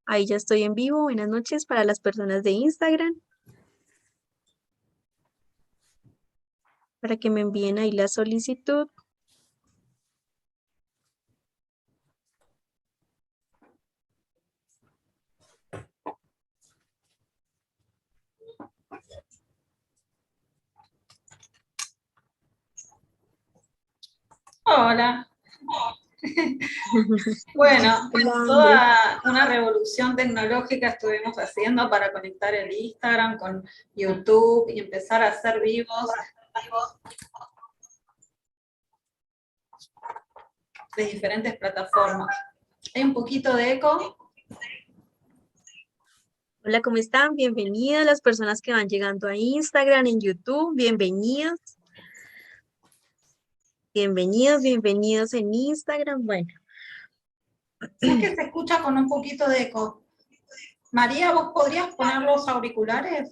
Ahí ya estoy en vivo. Buenas noches para las personas de Instagram, para que me envíen ahí la solicitud. Hola. Bueno, Hola, André. toda una revolución tecnológica estuvimos haciendo para conectar el Instagram con YouTube y empezar a hacer vivos de diferentes plataformas. Hay un poquito de eco. Hola, ¿cómo están? Bienvenidas las personas que van llegando a Instagram, en YouTube. Bienvenidos. Bienvenidos en Instagram. Bueno, Sé que se escucha con un poquito de eco. María, ¿vos podrías poner los auriculares?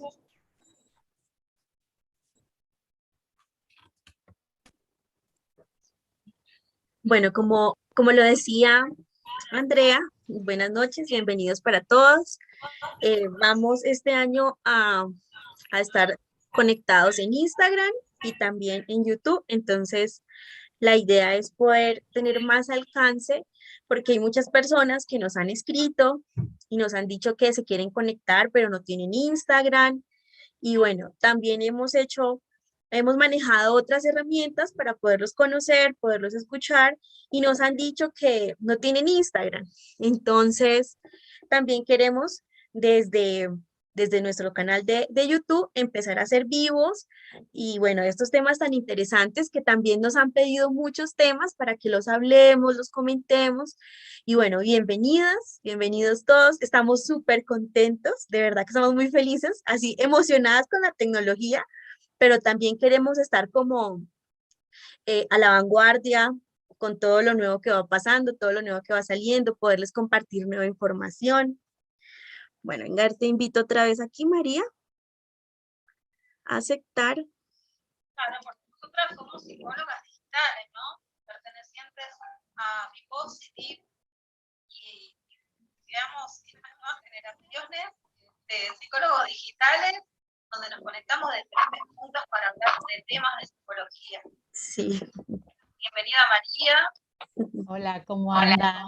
bueno, como lo decía Andrea, buenas noches, bienvenidos para todos. Vamos este año a estar conectados en Instagram y también en YouTube. Entonces, la idea es poder tener más alcance porque hay muchas personas que nos han escrito y nos han dicho que se quieren conectar, pero no tienen Instagram. Y bueno, también hemos manejado otras herramientas para poderlos conocer, poderlos escuchar y nos han dicho que no tienen Instagram. Entonces, también queremos desde, desde nuestro canal de YouTube empezar a hacer vivos y bueno, estos temas tan interesantes que también nos han pedido muchos temas para que los hablemos, los comentemos. Y bueno, bienvenidos todos. Estamos súper contentos, de verdad que estamos muy felices, así emocionadas con la tecnología, pero también queremos estar como a la vanguardia con todo lo nuevo que va pasando, todo lo nuevo que va saliendo, poderles compartir nueva información. Bueno, venga, te invito otra vez aquí, María, a aceptar. Claro, porque nosotras somos psicólogas digitales, ¿no? Pertenecientes a Bipositive y, digamos, estas nuevas generaciones de psicólogos digitales, donde nos conectamos de diferentes puntos para hablar de temas de psicología. Sí. Bienvenida, María. Hola, ¿cómo andan?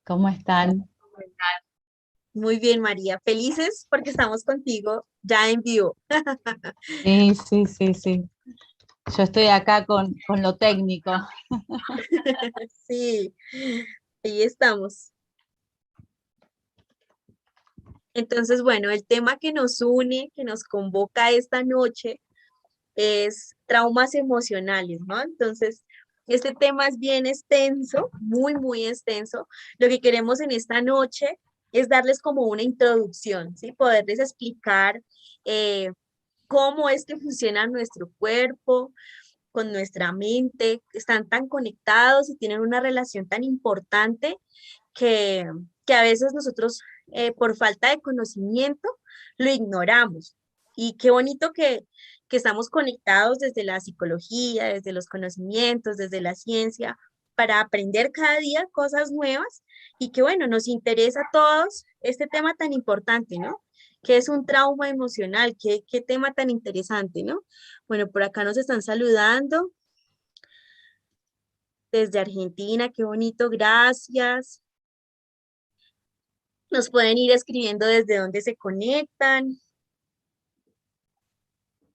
¿Cómo están? Muy bien, María. Felices porque estamos contigo ya en vivo. Sí, sí, sí, sí. Yo estoy acá con lo técnico. Sí, ahí estamos. Entonces, bueno, el tema que nos une, que nos convoca esta noche es traumas emocionales, ¿no? Entonces, este tema es bien extenso, muy extenso. Lo que queremos en esta noche es darles como una introducción, ¿sí? Poderles explicar eh, cómo es que funciona nuestro cuerpo, con nuestra mente, están tan conectados y tienen una relación tan importante que, que a veces nosotros por falta de conocimiento lo ignoramos. Y qué bonito que estamos conectados desde la psicología, desde los conocimientos, desde la ciencia, para aprender cada día cosas nuevas y que bueno, nos interesa a todos este tema tan importante, ¿no? Que es un trauma emocional, qué tema tan interesante, ¿no? Bueno, por acá nos están saludando desde Argentina, qué bonito, gracias. Nos pueden ir escribiendo desde dónde se conectan,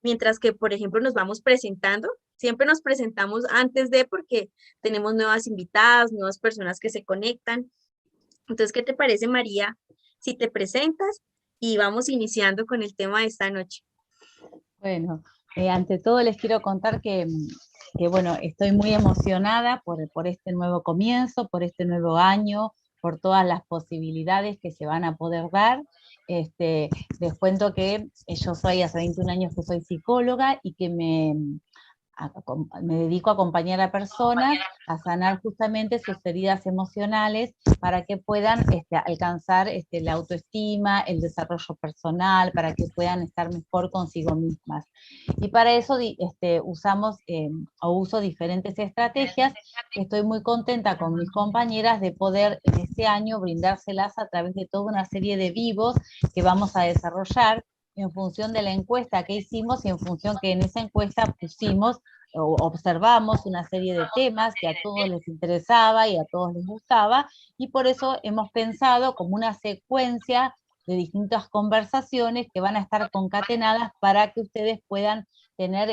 mientras que, por ejemplo, nos vamos presentando. Siempre nos presentamos antes de porque tenemos nuevas invitadas, nuevas personas que se conectan. Entonces, ¿qué te parece, María, si te presentas y vamos iniciando con el tema de esta noche? Bueno, ante todo les quiero contar bueno, estoy muy emocionada por este nuevo comienzo, por este nuevo año, por todas las posibilidades que se van a poder dar. Les cuento que yo soy hace 21 años que soy psicóloga y que me dedico a acompañar a personas a sanar justamente sus heridas emocionales para que puedan alcanzar la autoestima, el desarrollo personal, para que puedan estar mejor consigo mismas. Y para eso uso diferentes estrategias. Estoy muy contenta con mis compañeras de poder en este año brindárselas a través de toda una serie de vivos que vamos a desarrollar en función de la encuesta que hicimos y en función que en esa encuesta pusimos o observamos una serie de temas que a todos les interesaba y a todos les gustaba, y por eso hemos pensado como una secuencia de distintas conversaciones que van a estar concatenadas para que ustedes puedan tener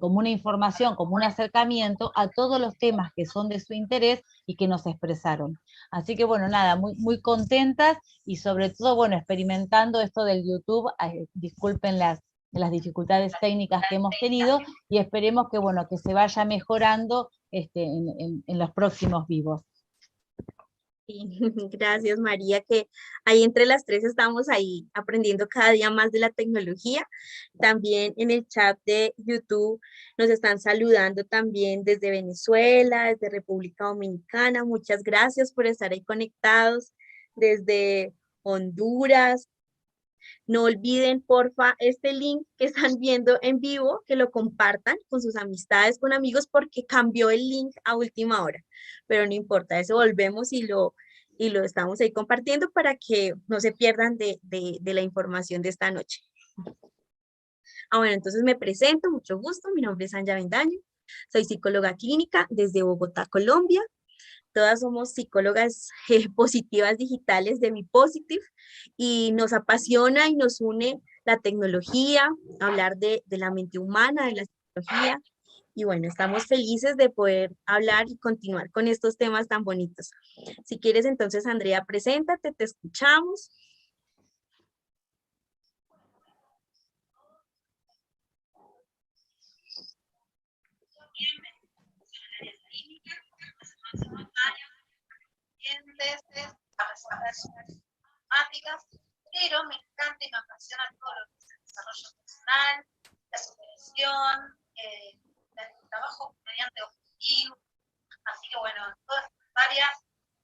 como una información, como un acercamiento a todos los temas que son de su interés y que nos expresaron. Así que bueno, nada, muy, muy contentas y sobre todo, bueno, experimentando esto del YouTube. Disculpen las dificultades técnicas que hemos tenido y esperemos que, bueno, que se vaya mejorando en los próximos vivos. Sí, gracias María, que ahí entre las tres estamos ahí aprendiendo cada día más de la tecnología. También en el chat de YouTube nos están saludando también desde Venezuela, desde República Dominicana. Muchas gracias por estar ahí conectados desde Honduras. No olviden, porfa, este link que están viendo en vivo, que lo compartan con sus amistades, con amigos, porque cambió el link a última hora. Pero no importa, eso volvemos y lo estamos ahí compartiendo para que no se pierdan de la información de esta noche. Bueno, entonces me presento, mucho gusto, mi nombre es Anja Bendaño, soy psicóloga clínica desde Bogotá, Colombia. Todas somos psicólogas positivas digitales de MiPositive y nos apasiona y nos une la tecnología, hablar de la mente humana, de la psicología. Y bueno, estamos felices de poder hablar y continuar con estos temas tan bonitos. Si quieres, entonces, Andrea, preséntate, te escuchamos. Pero me encanta y me apasiona todo lo que es el desarrollo personal, la superación, el trabajo mediante objetivos. Así que bueno, en todas estas áreas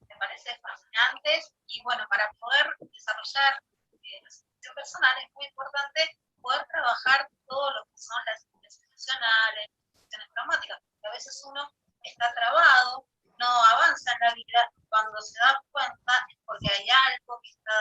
me parece fascinantes y bueno, para poder desarrollar la superación personal es muy importante poder trabajar todo lo que son las emocionales, las situaciones traumáticas, porque a veces uno está trabado, no avanza en la vida, cuando se da cuenta es porque hay algo que está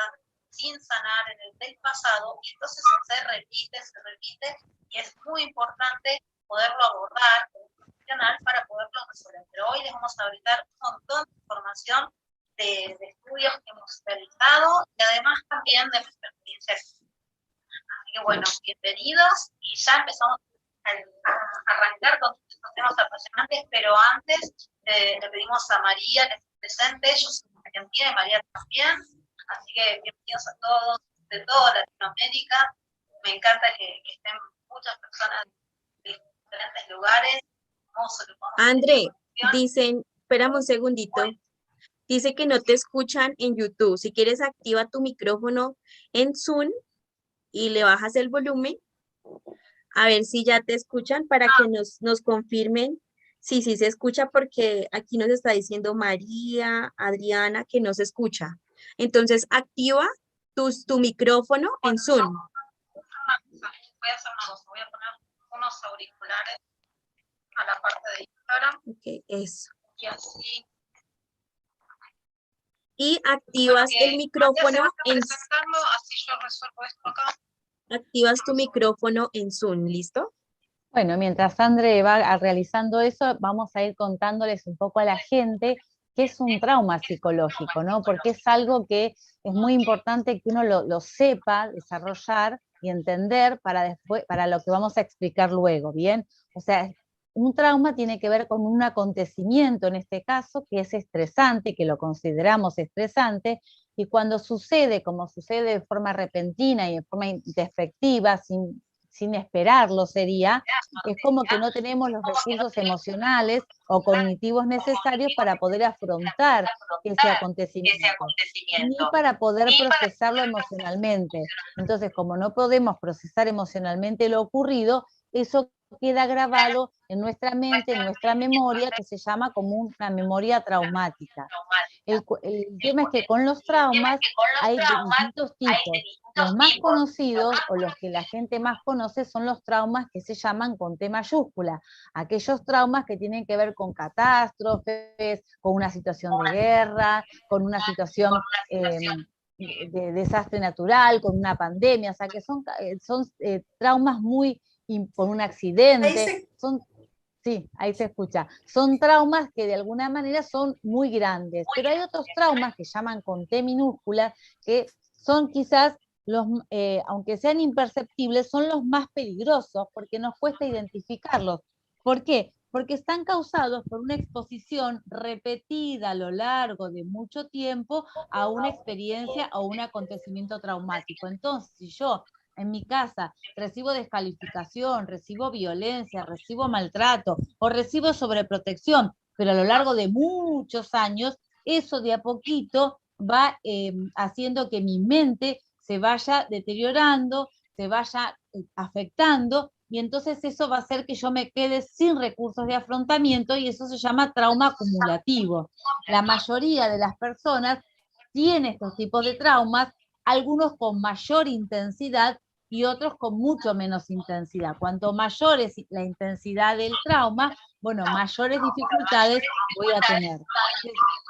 sin sanar en el del pasado, y entonces se repite, y es muy importante poderlo abordar como profesional para poderlo resolver. Pero hoy les vamos a brindar un montón de información de estudios que hemos realizado y además también de nuestra experiencia. Así que bueno, bienvenidos y ya empezamos a arrancar con estos temas apasionantes, pero antes le pedimos a María que esté presente. Yo soy argentina y María también. Así que bienvenidos a todos de toda Latinoamérica. Me encanta que estén muchas personas de diferentes lugares. André, dicen, espérame un segundito, dice que no te escuchan en YouTube. Si quieres, activa tu micrófono en Zoom y le bajas el volumen, a ver si ya te escuchan para que nos confirmen si sí se escucha, porque aquí nos está diciendo María, Adriana, que no se escucha. Entonces, activa tu micrófono en Zoom. Voy a hacer una cosa, voy a poner unos auriculares a la parte de Instagram. Ok, eso. Y así. Y activas el micrófono en... Así yo resuelvo esto acá. Activas tu micrófono en Zoom, ¿listo? Bueno, mientras André va realizando eso, vamos a ir contándoles un poco a la gente qué es un trauma psicológico, ¿no? Porque es algo que es muy importante que uno lo sepa desarrollar y entender para lo que vamos a explicar luego, ¿bien? O sea, un trauma tiene que ver con un acontecimiento, en este caso, que es estresante, que lo consideramos estresante, y cuando sucede, como sucede de forma repentina y de forma indefectiva, sin esperarlo sería, es como que no tenemos los recursos emocionales o cognitivos necesarios para poder afrontar ese acontecimiento, ni para poder procesarlo emocionalmente. Entonces, como no podemos procesar emocionalmente lo ocurrido, eso queda grabado en nuestra mente, en nuestra memoria, que se llama como una memoria traumática. El tema es que con los traumas hay de distintos tipos. Los más conocidos, o los que la gente más conoce, son los traumas que se llaman con T mayúscula. Aquellos traumas que tienen que ver con catástrofes, con una situación de guerra, con una situación de desastre natural, con una pandemia, o sea que son traumas muy, por un accidente, sí, ahí se escucha. Son traumas que de alguna manera son muy grandes, pero hay otros traumas que llaman con T minúscula, que son quizás los, aunque sean imperceptibles, son los más peligrosos porque nos cuesta identificarlos. ¿Por qué? Porque están causados por una exposición repetida a lo largo de mucho tiempo a una experiencia o un acontecimiento traumático. Entonces, si yo en mi casa recibo descalificación, recibo violencia, recibo maltrato o recibo sobreprotección, pero a lo largo de muchos años, eso de a poquito va haciendo que mi mente se vaya deteriorando, se vaya afectando, y entonces eso va a hacer que yo me quede sin recursos de afrontamiento, y eso se llama trauma acumulativo. La mayoría de las personas tiene estos tipos de traumas, algunos con mayor intensidad y otros con mucho menos intensidad. Cuanto mayor es la intensidad del trauma, bueno, mayores dificultades voy a tener.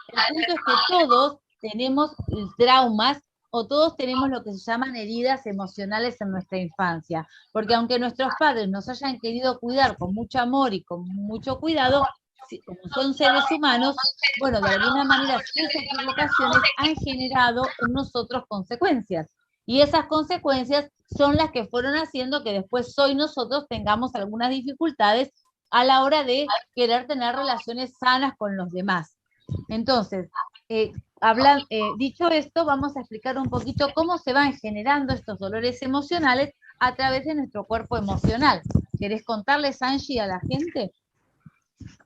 El punto es que todos tenemos traumas, o todos tenemos lo que se llaman heridas emocionales en nuestra infancia, porque aunque nuestros padres nos hayan querido cuidar con mucho amor y con mucho cuidado, como son seres humanos, bueno, de alguna manera sus equivocaciones han generado en nosotros consecuencias, y esas consecuencias son las que fueron haciendo que después hoy nosotros tengamos algunas dificultades a la hora de querer tener relaciones sanas con los demás. Entonces, dicho esto, vamos a explicar un poquito cómo se van generando estos dolores emocionales a través de nuestro cuerpo emocional. ¿Querés contarles, Angie, a la gente?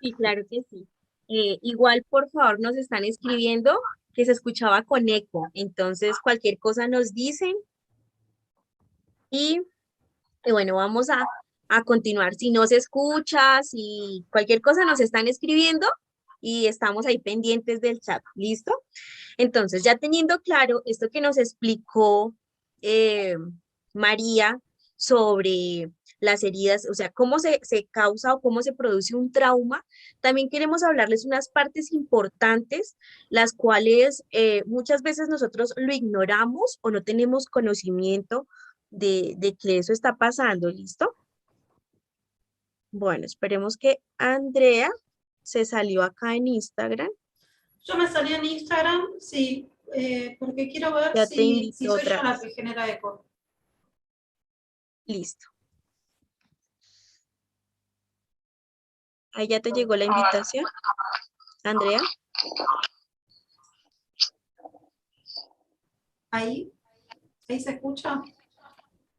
Sí, claro que sí. Igual, por favor, nos están escribiendo que se escuchaba con eco, entonces cualquier cosa nos dicen y bueno, vamos a continuar. Si no se escucha, si cualquier cosa nos están escribiendo y estamos ahí pendientes del chat, ¿listo? Entonces, ya teniendo claro esto que nos explicó María sobre las heridas, o sea, cómo se causa o cómo se produce un trauma, también queremos hablarles unas partes importantes, las cuales muchas veces nosotros lo ignoramos o no tenemos conocimiento de que eso está pasando, ¿listo? Bueno, esperemos que Andrea se salió acá en Instagram. Yo me salí en Instagram, sí, porque quiero ver Ya te si invito soy yo otra la vez. que genera eco. Listo. Ahí ya te llegó la invitación, Andrea. Ahí se escucha.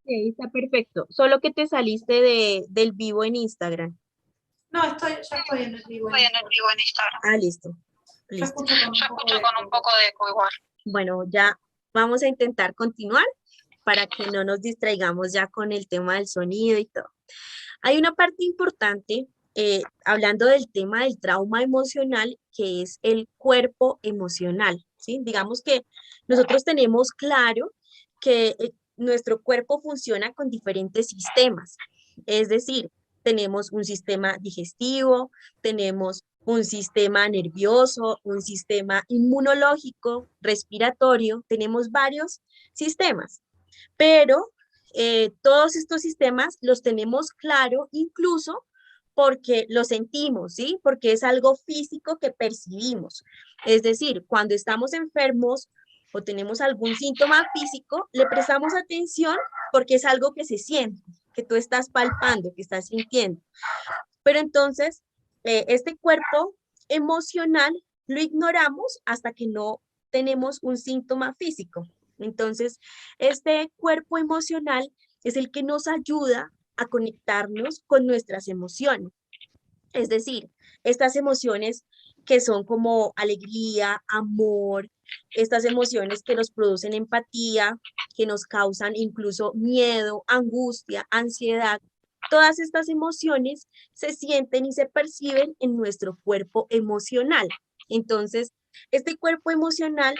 Sí, está perfecto. Solo que te saliste del vivo en Instagram. No, ya estoy en el vivo en Instagram. Ah, listo. Yo Listo. escucho con un poco de eco igual. Bueno, ya vamos a intentar continuar para que no nos distraigamos ya con el tema del sonido y todo. Hay una parte importante, hablando del tema del trauma emocional, que es el cuerpo emocional, ¿sí? Digamos que nosotros tenemos claro que nuestro cuerpo funciona con diferentes sistemas, es decir, tenemos un sistema digestivo, tenemos un sistema nervioso, un sistema inmunológico, respiratorio, tenemos varios sistemas, pero todos estos sistemas los tenemos claro, incluso porque lo sentimos, ¿sí? Porque es algo físico que percibimos. Es decir, cuando estamos enfermos o tenemos algún síntoma físico, le prestamos atención porque es algo que se siente, que tú estás palpando, que estás sintiendo. Pero entonces, este cuerpo emocional lo ignoramos hasta que no tenemos un síntoma físico. Entonces, este cuerpo emocional es el que nos ayuda a conectarnos con nuestras emociones. Es decir, estas emociones que son como alegría, amor, estas emociones que nos producen empatía, que nos causan incluso miedo, angustia, ansiedad, todas estas emociones se sienten y se perciben en nuestro cuerpo emocional. Entonces, este cuerpo emocional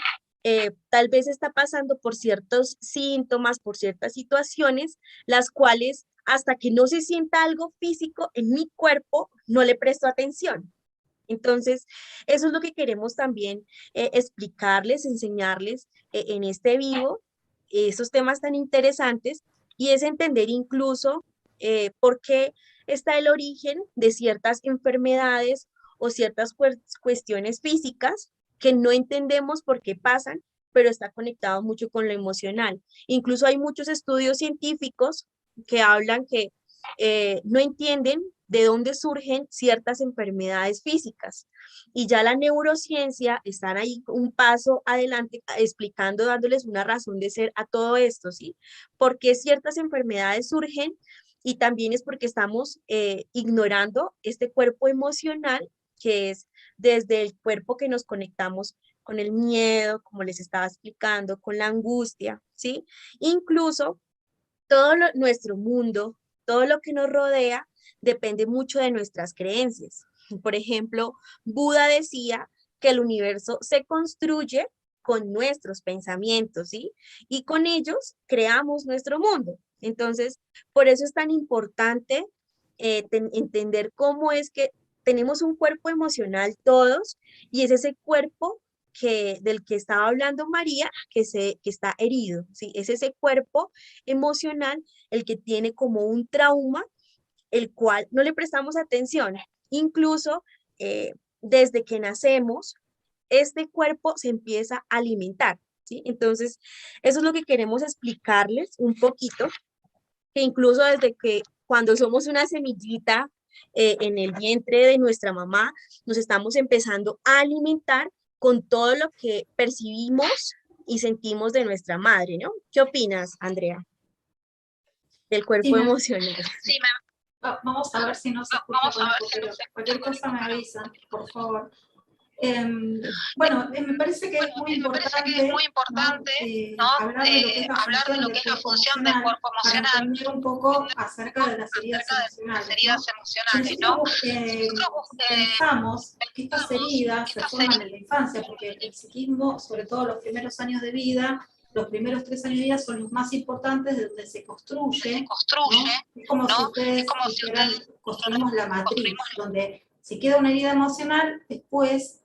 tal vez está pasando por ciertos síntomas, por ciertas situaciones, las cuales hasta que no se sienta algo físico en mi cuerpo, no le presto atención. Entonces, eso es lo que queremos también explicarles, enseñarles en este vivo, esos temas tan interesantes, y es entender incluso por qué está el origen de ciertas enfermedades o ciertas cuestiones físicas que no entendemos por qué pasan, pero está conectado mucho con lo emocional. Incluso hay muchos estudios científicos que hablan que no entienden de dónde surgen ciertas enfermedades físicas. Y ya la neurociencia están ahí un paso adelante explicando, dándoles una razón de ser a todo esto, ¿sí? ¿Por qué ciertas enfermedades surgen? Y también es porque estamos ignorando este cuerpo emocional, que es desde el cuerpo que nos conectamos con el miedo, como les estaba explicando, con la angustia, ¿sí? Incluso nuestro mundo, todo lo que nos rodea, depende mucho de nuestras creencias. Por ejemplo, Buda decía que el universo se construye con nuestros pensamientos, ¿sí? Y con ellos creamos nuestro mundo. Entonces, por eso es tan importante entender cómo es que tenemos un cuerpo emocional todos, y es ese cuerpo del que estaba hablando María, que está herido, ¿sí? Es ese cuerpo emocional el que tiene como un trauma, el cual no le prestamos atención. Incluso desde que nacemos, este cuerpo se empieza a alimentar, ¿sí? Entonces, eso es lo que queremos explicarles un poquito, que incluso desde que cuando somos una semillita en el vientre de nuestra mamá, nos estamos empezando a alimentar con todo lo que percibimos y sentimos de nuestra madre, ¿no? ¿Qué opinas, Andrea, del cuerpo Sí, emocional? Sí, vamos a ver si no se escucha vamos con a ver eco, si pero no se cualquier escucha con cosa eco, me pero avisan, por favor. Bueno, me parece que es muy me parece que es muy importante, ¿no? importante, ¿no? Hablar de lo que es la Hablar de función lo que del es la cuerpo función del emocional cuerpo para emocional, entender un poco acerca de las heridas acerca de las emocionales, heridas ¿no? emocionales, ¿no? Nosotros pensamos que estas heridas se Estas forman heridas en la infancia, porque el psiquismo, sobre todo los primeros años de vida, los primeros 3 años de vida son los más importantes, de donde se construye, se construye, ¿no? Es como ¿no? si Es ustedes como si dijeran, ustedes construimos la matriz, construimos donde si queda una herida emocional, después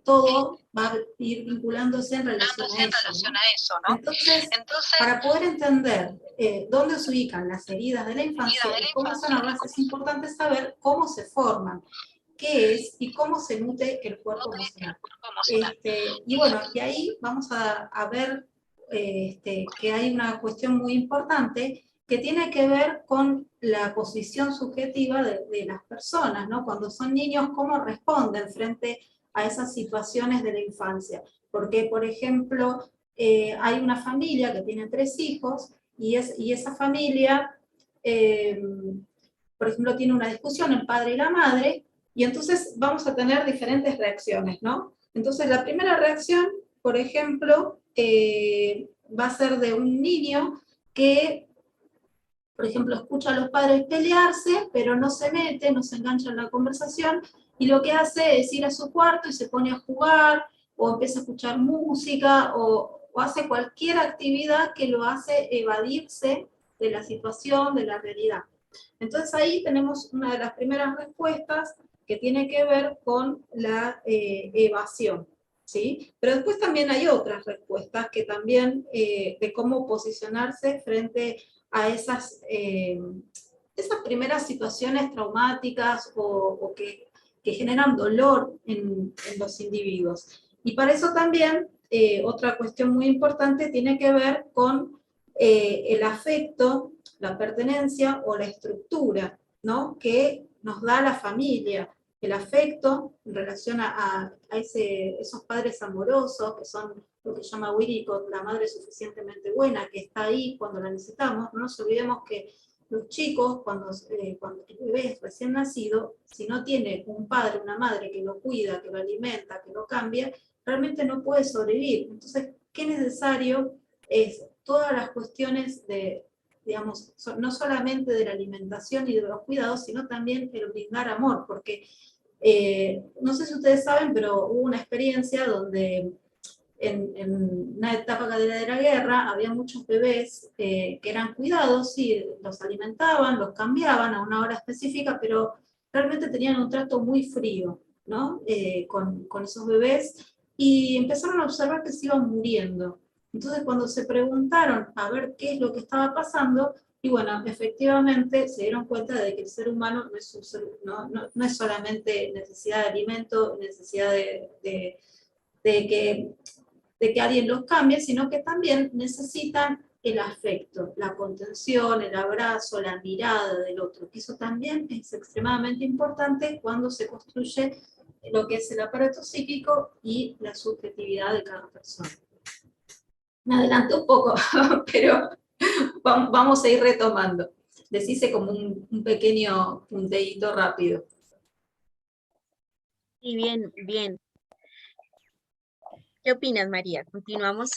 todo va a ir vinculándose en relación a en eso, relación ¿no? a eso, ¿no? Entonces, Entonces, para poder entender dónde se ubican las heridas de la infancia de y la cómo son infancia, ahora, es importante saber cómo se forman, qué es y cómo se nutre el cuerpo el emocional. cuerpo emocional. Y bueno, y ahí vamos a ver que hay una cuestión muy importante que tiene que ver con la posición subjetiva de las personas, ¿no? Cuando son niños, cómo responden frente a esas situaciones de la infancia. Porque, por ejemplo, hay una familia que tiene 3 hijos y esa familia, por ejemplo, tiene una discusión el padre y la madre, y entonces vamos a tener diferentes reacciones, ¿no? Entonces, la primera reacción, por ejemplo, va a ser de un niño que, por ejemplo, escucha a los padres pelearse, pero no se mete, no se engancha en la conversación, y lo que hace es ir a su cuarto y se pone a jugar, o empieza a escuchar música, o hace cualquier actividad que lo hace evadirse de la situación, de la realidad. Entonces ahí tenemos una de las primeras respuestas que tiene que ver con la evasión, ¿sí? Pero después también hay otras respuestas que también de cómo posicionarse frente a esas primeras situaciones traumáticas o que generan dolor en los individuos. Y para eso también otra cuestión muy importante tiene que ver con el afecto, la pertenencia o la estructura, ¿no? Que nos da la familia, el afecto en relación a esos padres amorosos, que son lo que llama Winnicott, la madre suficientemente buena, que está ahí cuando la necesitamos. No nos olvidemos que los chicos, cuando el bebé es recién nacido, si no tiene un padre, una madre que lo cuida, que lo alimenta, que lo cambia, realmente no puede sobrevivir. Entonces, qué necesario es todas las cuestiones de digamos, no solamente de la alimentación y de los cuidados, sino también el brindar amor, porque no sé si ustedes saben, pero hubo una experiencia donde en una etapa de la guerra había muchos bebés que eran cuidados, sí, los alimentaban, los cambiaban a una hora específica, pero realmente tenían un trato muy frío, ¿no? Con esos bebés, y empezaron a observar que se iban muriendo. Entonces, cuando se preguntaron a ver qué es lo que estaba pasando, y bueno, efectivamente se dieron cuenta de que el ser humano no es, no es solamente necesidad de alimento, necesidad de que alguien los cambie, sino que también necesitan el afecto, la contención, el abrazo, la mirada del otro, que eso también es extremadamente importante cuando se construye lo que es el aparato psíquico y la subjetividad de cada persona. Me adelanté un poco, pero vamos a ir retomando. Les hice como un pequeño punteíto rápido. Y bien, bien. ¿Qué opinas, María? Continuamos.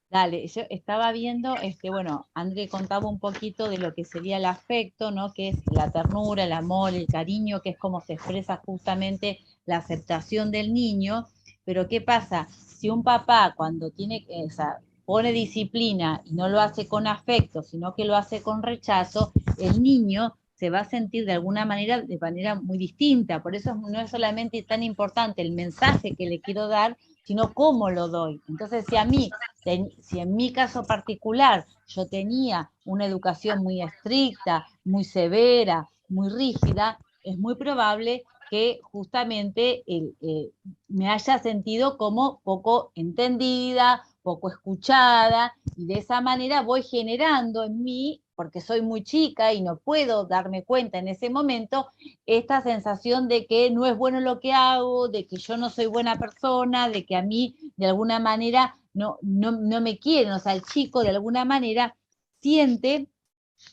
Dale, yo estaba viendo, bueno, André contaba un poquito de lo que sería el afecto, ¿no? Que es la ternura, el amor, el cariño, que es como se expresa justamente la aceptación del niño. Pero ¿qué pasa? Si un papá cuando tiene, o sea, pone disciplina y no lo hace con afecto, sino que lo hace con rechazo, el niño se va a sentir de alguna manera, de manera muy distinta. Por eso no es solamente tan importante el mensaje que le quiero dar, sino cómo lo doy. Entonces, si en mi caso particular yo tenía una educación muy estricta, muy severa, muy rígida, es muy probable que justamente me haya sentido como poco entendida, poco escuchada, y de esa manera voy generando en mí, porque soy muy chica y no puedo darme cuenta en ese momento, esta sensación de que no es bueno lo que hago, de que yo no soy buena persona, de que a mí de alguna manera no me quieren. O sea, el chico de alguna manera siente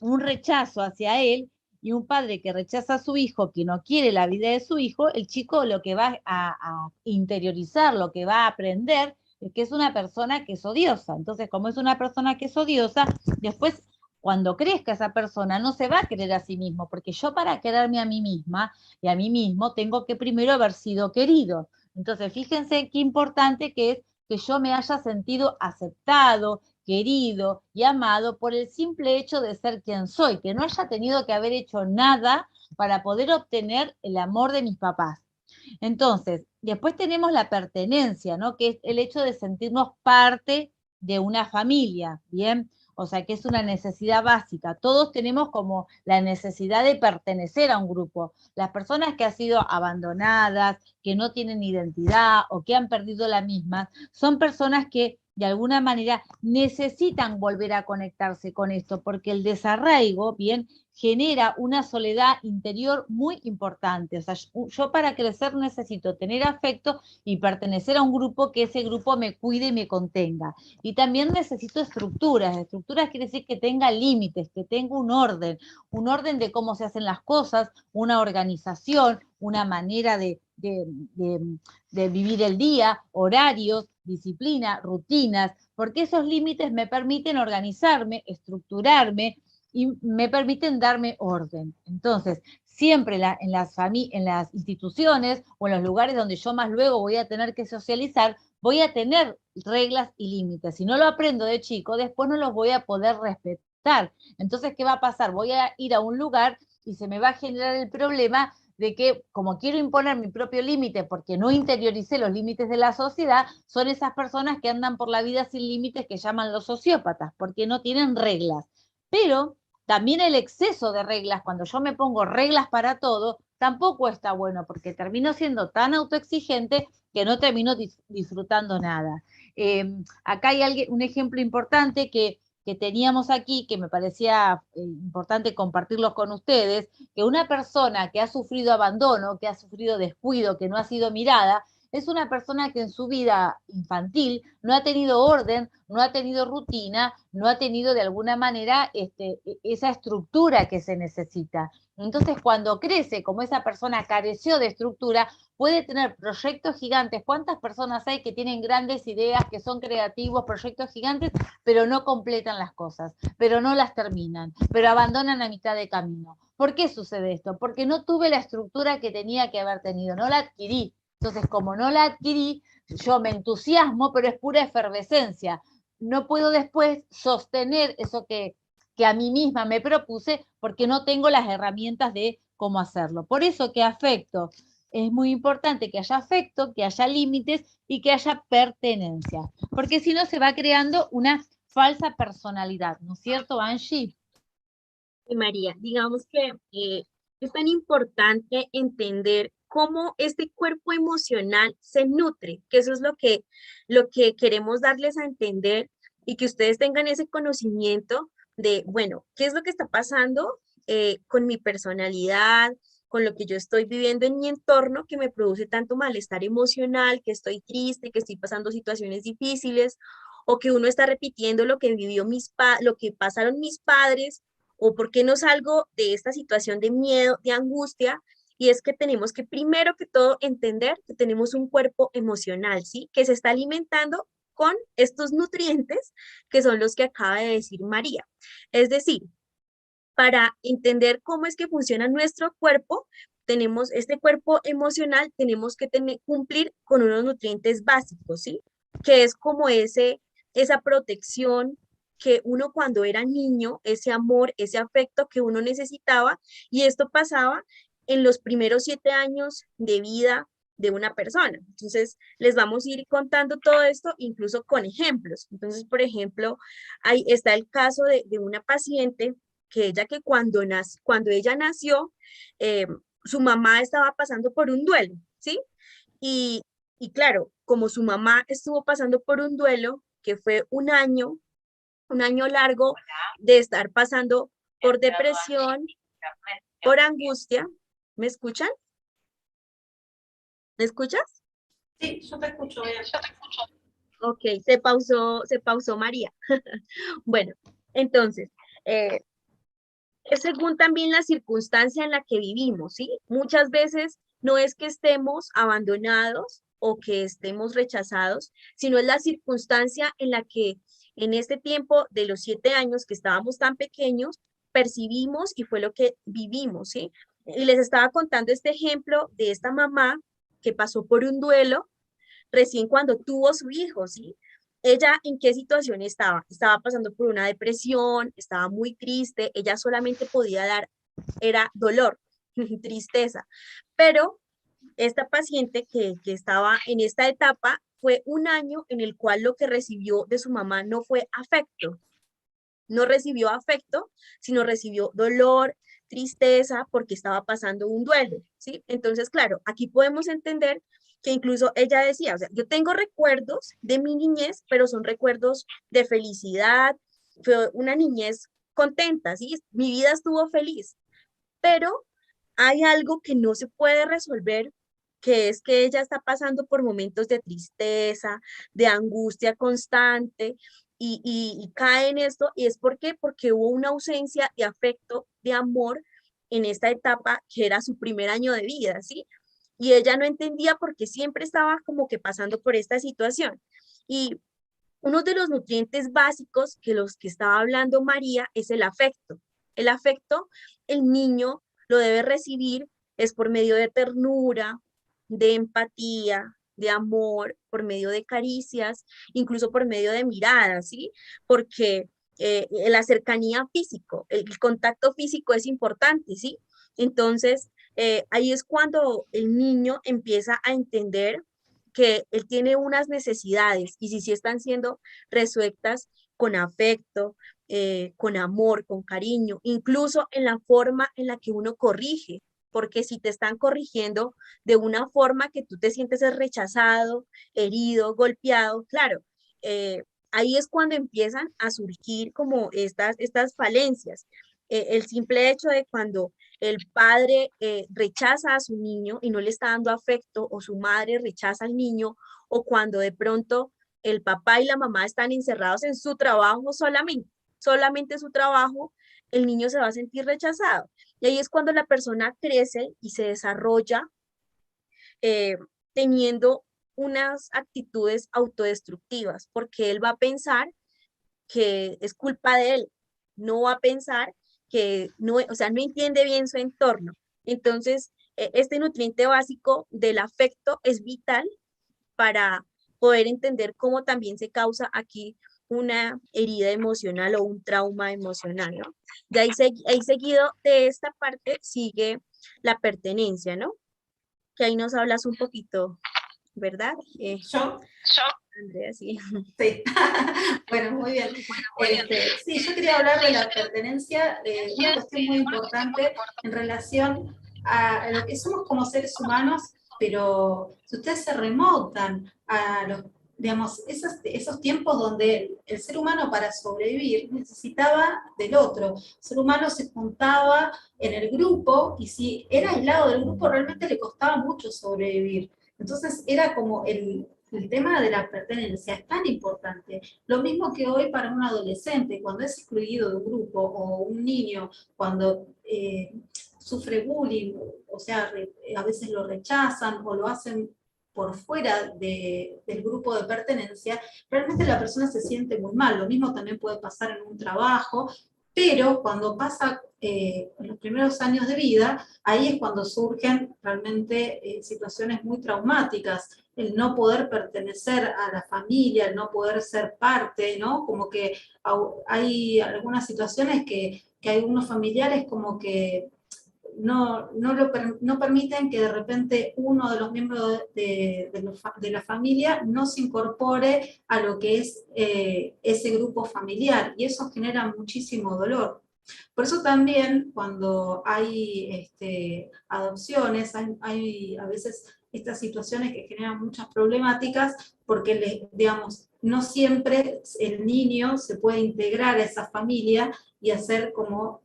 un rechazo hacia él, y un padre que rechaza a su hijo, que no quiere la vida de su hijo, el chico lo que va a interiorizar, lo que va a aprender, es que es una persona que es odiosa. Entonces, como es una persona que es odiosa, después cuando crezca esa persona no se va a querer a sí mismo, porque yo para quererme a mí misma y a mí mismo tengo que primero haber sido querido. Entonces, fíjense qué importante que es que yo me haya sentido aceptado, querido y amado por el simple hecho de ser quien soy, que no haya tenido que haber hecho nada para poder obtener el amor de mis papás. Entonces, después tenemos la pertenencia, ¿no? Que es el hecho de sentirnos parte de una familia, ¿bien? O sea, que es una necesidad básica. Todos tenemos como la necesidad de pertenecer a un grupo. Las personas que han sido abandonadas, que no tienen identidad o que han perdido la misma, son personas que de alguna manera necesitan volver a conectarse con esto, porque el desarraigo, bien, genera una soledad interior muy importante. O sea, yo para crecer necesito tener afecto y pertenecer a un grupo, que ese grupo me cuide y me contenga. Y también necesito estructuras. Estructuras quiere decir que tenga límites, que tenga un orden de cómo se hacen las cosas, una organización, una manera de vivir el día, horarios, disciplina, rutinas, porque esos límites me permiten organizarme, estructurarme y me permiten darme orden. Entonces, siempre en las instituciones o en los lugares donde yo más luego voy a tener que socializar, voy a tener reglas y límites. Si no lo aprendo de chico, después no los voy a poder respetar. Entonces, ¿qué va a pasar? Voy a ir a un lugar y se me va a generar el problema de que, como quiero imponer mi propio límite porque no interioricé los límites de la sociedad, son esas personas que andan por la vida sin límites, que llaman los sociópatas, porque no tienen reglas. Pero también el exceso de reglas, cuando yo me pongo reglas para todo, tampoco está bueno, porque termino siendo tan autoexigente que no termino disfrutando nada. Acá hay un ejemplo importante que teníamos aquí, que me parecía importante compartirlos con ustedes, que una persona que ha sufrido abandono, que ha sufrido descuido, que no ha sido mirada, es una persona que en su vida infantil no ha tenido orden, no ha tenido rutina, no ha tenido de alguna manera esa estructura que se necesita. Entonces, cuando crece, como esa persona careció de estructura, puede tener proyectos gigantes. ¿Cuántas personas hay que tienen grandes ideas, que son creativos, proyectos gigantes, pero no completan las cosas, pero no las terminan, pero abandonan a mitad de camino? ¿Por qué sucede esto? Porque no tuve la estructura que tenía que haber tenido, no la adquirí. Entonces, como no la adquirí, yo me entusiasmo, pero es pura efervescencia. No puedo después sostener eso que a mí misma me propuse porque no tengo las herramientas de cómo hacerlo. Por eso que afecto, es muy importante que haya afecto, que haya límites y que haya pertenencia, porque si no se va creando una falsa personalidad, ¿no es cierto, Angie? Y María, digamos que es tan importante entender cómo este cuerpo emocional se nutre, que eso es lo que queremos darles a entender y que ustedes tengan ese conocimiento de, bueno, qué es lo que está pasando con mi personalidad, con lo que yo estoy viviendo en mi entorno que me produce tanto malestar emocional, que estoy triste, que estoy pasando situaciones difíciles, o que uno está repitiendo lo que vivió lo que pasaron mis padres, o por qué no salgo de esta situación de miedo, de angustia. Y es que tenemos que primero que todo entender que tenemos un cuerpo emocional, ¿sí? Que se está alimentando con estos nutrientes que son los que acaba de decir María. Es decir, para entender cómo es que funciona nuestro cuerpo, tenemos este cuerpo emocional, tenemos que cumplir con unos nutrientes básicos, ¿sí? Que es como esa protección que uno cuando era niño, ese amor, ese afecto que uno necesitaba, y esto pasaba en los primeros 7 años de vida de una persona. Entonces, les vamos a ir contando todo esto, incluso con ejemplos. Entonces, por ejemplo, ahí está el caso de una paciente que cuando ella nació, eh, su mamá estaba pasando por un duelo, ¿sí? Y, y claro, como su mamá estuvo pasando por un duelo, que fue un año largo de estar pasando por depresión, por angustia. ¿Me escuchan? ¿Me escuchas? Sí, yo te escucho bien. Ok, se pausó María. Bueno, entonces, eh, es según también la circunstancia en la que vivimos, ¿sí? Muchas veces no es que estemos abandonados o que estemos rechazados, sino es la circunstancia en la que en este tiempo de los 7 años que estábamos tan pequeños, percibimos y fue lo que vivimos, ¿sí? Y les estaba contando este ejemplo de esta mamá que pasó por un duelo recién cuando tuvo su hijo, ¿sí? Ella en qué situación estaba? Estaba pasando por una depresión, estaba muy triste, ella solamente podía dar, era dolor, tristeza, pero esta paciente que estaba en esta etapa fue un año en el cual lo que recibió de su mamá no fue afecto, no recibió afecto, sino recibió dolor, tristeza, porque estaba pasando un duelo, ¿sí? Entonces, claro, aquí podemos entender que incluso ella decía, o sea, yo tengo recuerdos de mi niñez, pero son recuerdos de felicidad, fue una niñez contenta, ¿sí? Mi vida estuvo feliz, pero hay algo que no se puede resolver, que es que ella está pasando por momentos de tristeza, de angustia constante y cae en esto. ¿Y es por qué? Porque hubo una ausencia de afecto, de amor en esta etapa que era su primer año de vida, ¿sí? Y ella no entendía por qué siempre estaba como que pasando por esta situación. Y uno de los nutrientes básicos que los que estaba hablando María es el afecto. El afecto, el niño lo debe recibir es por medio de ternura, de empatía, de amor, por medio de caricias, incluso por medio de miradas, ¿sí? Porque la cercanía físico, el contacto físico es importante, ¿sí? Entonces, ahí es cuando el niño empieza a entender que él tiene unas necesidades y si sí están siendo resueltas con afecto, con amor, con cariño, incluso en la forma en la que uno corrige, porque si te están corrigiendo de una forma que tú te sientes rechazado, herido, golpeado, claro, ahí es cuando empiezan a surgir como estas falencias. El simple hecho de cuando el padre rechaza a su niño y no le está dando afecto, o su madre rechaza al niño, o cuando de pronto el papá y la mamá están encerrados en su trabajo solamente su trabajo, el niño se va a sentir rechazado. Y ahí es cuando la persona crece y se desarrolla eh, teniendo unas actitudes autodestructivas, porque él va a pensar que es culpa de él, no va a pensar que no, o sea, no entiende bien su entorno. Entonces, este nutriente básico del afecto es vital para poder entender cómo también se causa aquí una herida emocional o un trauma emocional, ¿no? De ahí seguido de esta parte sigue la pertenencia, ¿no? Que ahí nos hablas un poquito, ¿verdad? Yo, Andrea, sí. sí. Bueno, muy bien. Sí, yo quería hablar de la pertenencia, una cuestión muy importante en relación a lo que somos como seres humanos, pero si ustedes se remontan a los, digamos, esos tiempos donde el ser humano para sobrevivir necesitaba del otro. El ser humano se juntaba en el grupo y si era aislado del grupo realmente le costaba mucho sobrevivir. Entonces era como el tema de la pertenencia es tan importante. Lo mismo que hoy para un adolescente, cuando es excluido de un grupo, o un niño cuando sufre bullying, o sea, a veces lo rechazan o lo hacen por fuera del grupo de pertenencia, realmente la persona se siente muy mal. Lo mismo también puede pasar en un trabajo, pero cuando pasa en los primeros años de vida, ahí es cuando surgen realmente situaciones muy traumáticas, el no poder pertenecer a la familia, el no poder ser parte, ¿no? Como que hay algunas situaciones que hay algunos familiares como que no permiten que de repente uno de los miembros de la familia no se incorpore a lo que es ese grupo familiar, y eso genera muchísimo dolor. Por eso también cuando hay adopciones, hay a veces estas situaciones que generan muchas problemáticas porque, digamos, no siempre el niño se puede integrar a esa familia y hacer como,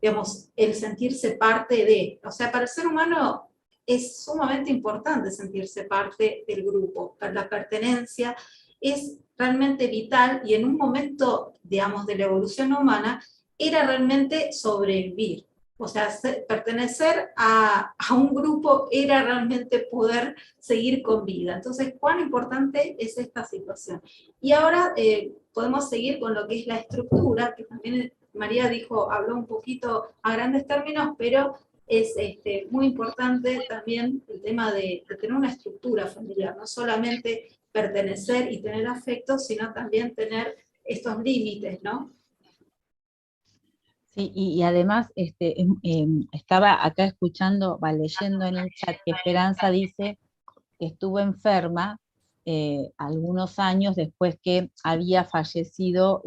digamos, el sentirse parte de. O sea, para el ser humano es sumamente importante sentirse parte del grupo. La pertenencia es realmente vital y en un momento, digamos, de la evolución humana, era realmente sobrevivir. O sea, pertenecer a un grupo era realmente poder seguir con vida. Entonces, ¿cuán importante es esta situación? Y ahora podemos seguir con lo que es la estructura, que también María dijo, habló un poquito a grandes términos, pero es muy importante también el tema de tener una estructura familiar, no solamente pertenecer y tener afecto, sino también tener estos límites, ¿no? Sí, y además estaba acá escuchando, leyendo en el chat que Esperanza dice que estuvo enferma algunos años después que había fallecido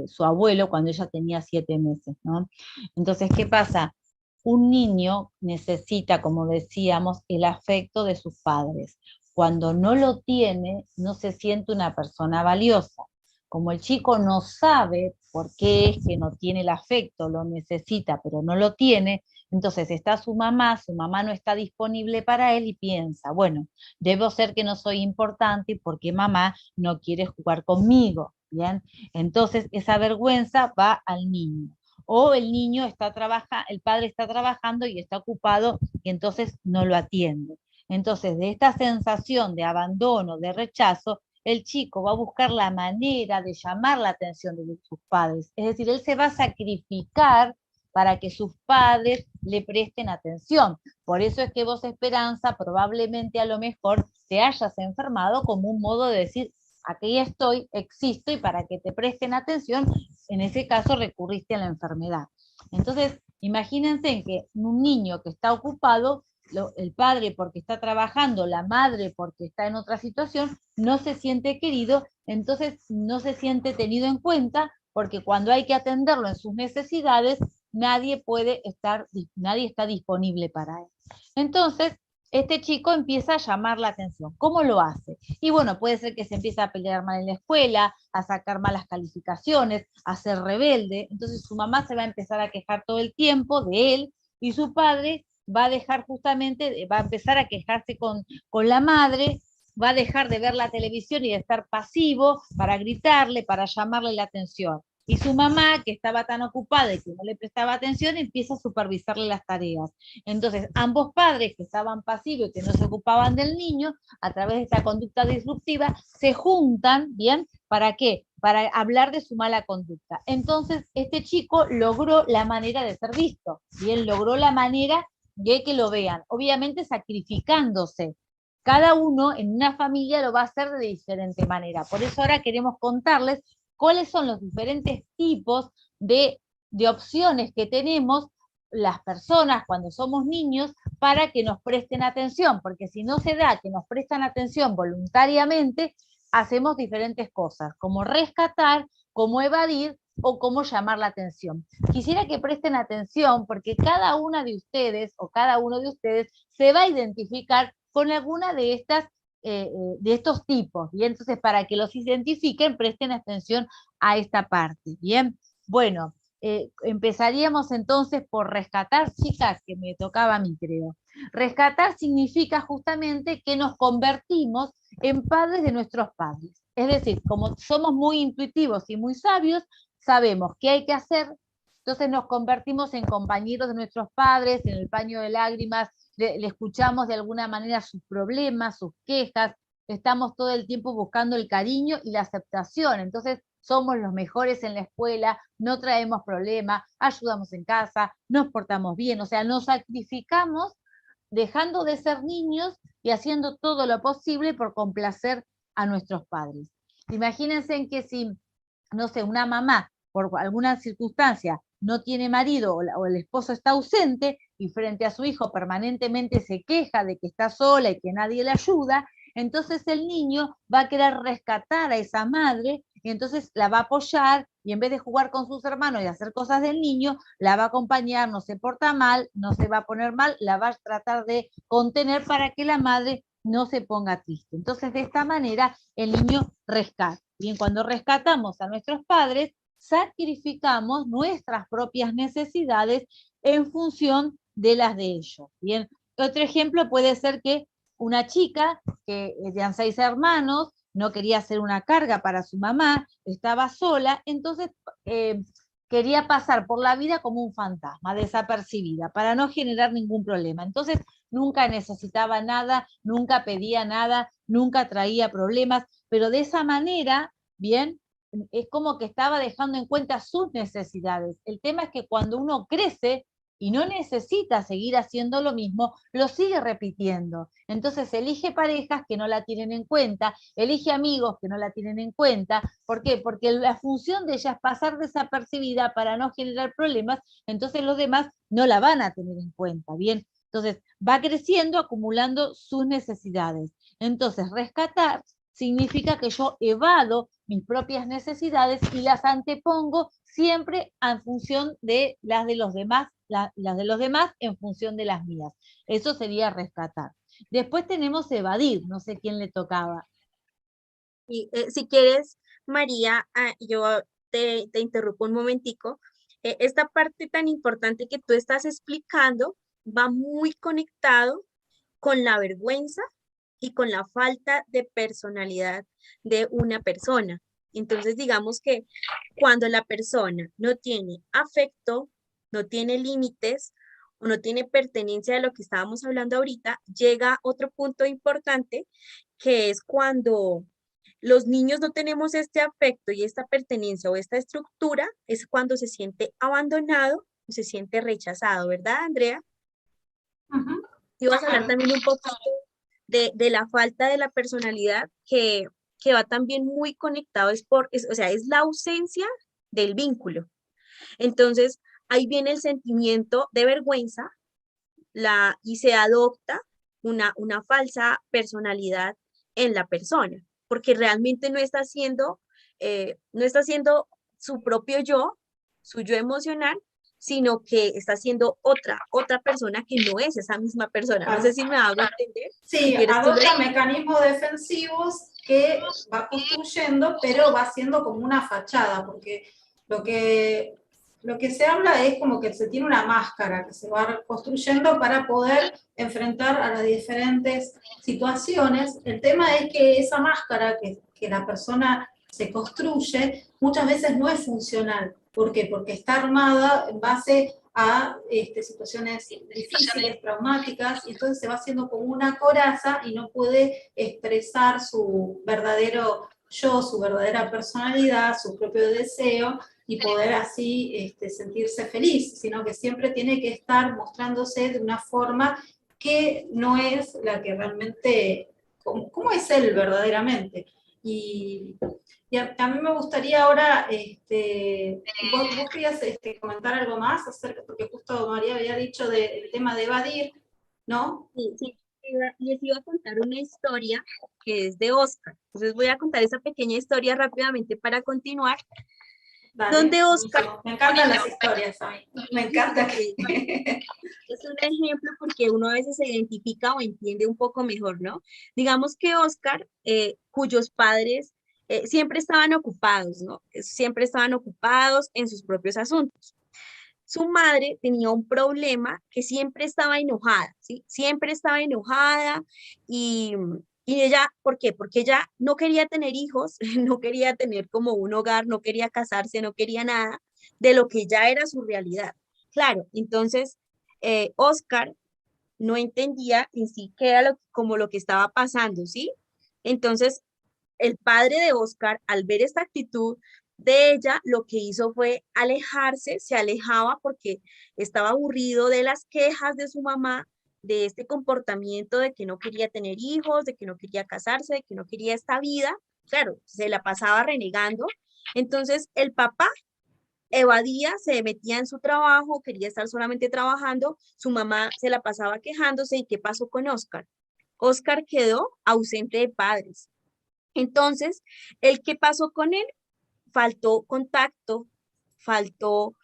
su abuelo cuando ella tenía 7 meses, ¿no? Entonces, ¿qué pasa? Un niño necesita, como decíamos, el afecto de sus padres. Cuando no lo tiene, no se siente una persona valiosa. Como el chico no sabe por qué es que no tiene el afecto, lo necesita, pero no lo tiene, entonces está su mamá no está disponible para él y piensa, bueno, debo ser que no soy importante porque mamá no quiere jugar conmigo, ¿bien? Entonces esa vergüenza va al niño. O el niño está trabajando, el padre está trabajando y está ocupado y entonces no lo atiende. Entonces, de esta sensación de abandono, de rechazo, el chico va a buscar la manera de llamar la atención de sus padres. Es decir, él se va a sacrificar para que sus padres le presten atención. Por eso es que vos, Esperanza, probablemente a lo mejor te hayas enfermado como un modo de decir, aquí estoy, existo, y para que te presten atención, en ese caso recurriste a la enfermedad. Entonces, imagínense que un niño que está ocupado, el padre porque está trabajando, la madre porque está en otra situación, no se siente querido, entonces no se siente tenido en cuenta, porque cuando hay que atenderlo en sus necesidades, nadie está disponible para él. Entonces, este chico empieza a llamar la atención. ¿Cómo lo hace? Y bueno, puede ser que se empiece a pelear mal en la escuela, a sacar malas calificaciones, a ser rebelde. Entonces su mamá se va a empezar a quejar todo el tiempo de él y su padre va a dejar justamente, va a empezar a quejarse con la madre, va a dejar de ver la televisión y de estar pasivo para gritarle, para llamarle la atención. Y su mamá, que estaba tan ocupada y que no le prestaba atención, empieza a supervisarle las tareas. Entonces, ambos padres que estaban pasivos y que no se ocupaban del niño, a través de esta conducta disruptiva, se juntan, ¿bien? ¿Para qué? Para hablar de su mala conducta. Entonces, este chico logró la manera de ser visto, ¿bien? Logró la manera de que lo vean, obviamente sacrificándose. Cada uno en una familia lo va a hacer de diferente manera. Por eso ahora queremos contarles cuáles son los diferentes tipos de opciones que tenemos las personas cuando somos niños para que nos presten atención, porque si no se da que nos prestan atención voluntariamente, hacemos diferentes cosas, como rescatar, como evadir o cómo llamar la atención. Quisiera que presten atención porque cada una de ustedes o cada uno de ustedes se va a identificar con alguna de estas de estos tipos, ¿bien? Entonces, para que los identifiquen, presten atención a esta parte, ¿bien? Bueno, empezaríamos entonces por rescatar, chicas, que me tocaba a mí, creo. Rescatar significa justamente que nos convertimos en padres de nuestros padres. Es decir, como somos muy intuitivos y muy sabios, sabemos qué hay que hacer, entonces nos convertimos en compañeros de nuestros padres, en el paño de lágrimas, le escuchamos de alguna manera sus problemas, sus quejas, estamos todo el tiempo buscando el cariño y la aceptación, entonces somos los mejores en la escuela, no traemos problemas, ayudamos en casa, nos portamos bien, o sea, nos sacrificamos dejando de ser niños y haciendo todo lo posible por complacer a nuestros padres. Imagínense en que si, no sé, una mamá, por alguna circunstancia, no tiene marido o el esposo está ausente y frente a su hijo permanentemente se queja de que está sola y que nadie le ayuda, entonces el niño va a querer rescatar a esa madre y entonces la va a apoyar y en vez de jugar con sus hermanos y hacer cosas del niño, la va a acompañar, no se porta mal, no se va a poner mal, la va a tratar de contener para que la madre no se ponga triste. Entonces, de esta manera, el niño rescata. Bien, cuando rescatamos a nuestros padres, sacrificamos nuestras propias necesidades en función de las de ellos. Bien, otro ejemplo puede ser que una chica que eran 6 hermanos, no quería ser una carga para su mamá, estaba sola, entonces quería pasar por la vida como un fantasma, desapercibida, para no generar ningún problema. Entonces nunca necesitaba nada, nunca pedía nada, nunca traía problemas, pero de esa manera, bien, es como que estaba dejando en cuenta sus necesidades. El tema es que cuando uno crece y no necesita seguir haciendo lo mismo, lo sigue repitiendo. Entonces elige parejas que no la tienen en cuenta, elige amigos que no la tienen en cuenta. ¿Por qué? Porque la función de ella es pasar desapercibida para no generar problemas, entonces los demás no la van a tener en cuenta, ¿bien? Entonces va creciendo, acumulando sus necesidades. Entonces rescatar significa que yo evado mis propias necesidades y las antepongo siempre en función de las de los demás, las de los demás en función de las mías. Eso sería rescatar. Después tenemos evadir, no sé quién le tocaba. Y si quieres, María, yo te interrumpo un momentico. Esta parte tan importante que tú estás explicando va muy conectado con la vergüenza y con la falta de personalidad de una persona. Entonces, digamos que cuando la persona no tiene afecto, no tiene límites o no tiene pertenencia de lo que estábamos hablando ahorita, llega otro punto importante que es cuando los niños no tenemos este afecto y esta pertenencia o esta estructura, es cuando se siente abandonado o se siente rechazado, ¿verdad, Andrea? Y vas a hablar también un poquito de la falta de la personalidad que va también muy conectado, o sea, es la ausencia del vínculo. Entonces, ahí viene el sentimiento de vergüenza y se adopta una falsa personalidad en la persona, porque realmente no está haciendo su propio yo, su yo emocional, sino que está siendo otra persona que no es esa misma persona. No sé si me hago entender. Sí, Si quieres, tú adopta mecanismos defensivos que va construyendo, pero va siendo como una fachada, porque lo que se habla es como que se tiene una máscara que se va construyendo para poder enfrentar a las diferentes situaciones. El tema es que esa máscara que la persona se construye muchas veces no es funcional. ¿Por qué? Porque está armada en base a situaciones difíciles, traumáticas, y entonces se va haciendo como una coraza y no puede expresar su verdadero yo, su verdadera personalidad, su propio deseo, y poder así sentirse feliz, sino que siempre tiene que estar mostrándose de una forma que no es la que realmente, cómo es él verdaderamente. Y a mí me gustaría ahora, vos querías comentar algo más acerca, porque justo María había dicho del tema de evadir, ¿no? Sí, sí, les iba a contar una historia que es de Oscar. Entonces voy a contar esa pequeña historia rápidamente para continuar, Dale, donde Oscar, buenísimo. Me encantan las historias a mí. Me encanta sí, que... es un ejemplo porque uno a veces se identifica o entiende un poco mejor, ¿no? Digamos que Oscar, cuyos padres siempre estaban ocupados, ¿no? Siempre estaban ocupados en sus propios asuntos. Su madre tenía un problema que siempre estaba enojada, ¿sí? Siempre estaba enojada y, y ella, ¿por qué? Porque ella no quería tener hijos, no quería tener como un hogar, no quería casarse, no quería nada de lo que ya era su realidad. Claro, entonces Oscar no entendía en sí qué era como lo que estaba pasando, ¿sí? Entonces el padre de Oscar, al ver esta actitud de ella, lo que hizo fue alejarse, se alejaba porque estaba aburrido de las quejas de su mamá, de este comportamiento de que no quería tener hijos, de que no quería casarse, de que no quería esta vida. Claro, se la pasaba renegando. Entonces el papá evadía, se metía en su trabajo, quería estar solamente trabajando, su mamá se la pasaba quejándose. ¿Y qué pasó con Oscar? Oscar quedó ausente de padres. Entonces, ¿el qué pasó con él? Faltó contacto, faltó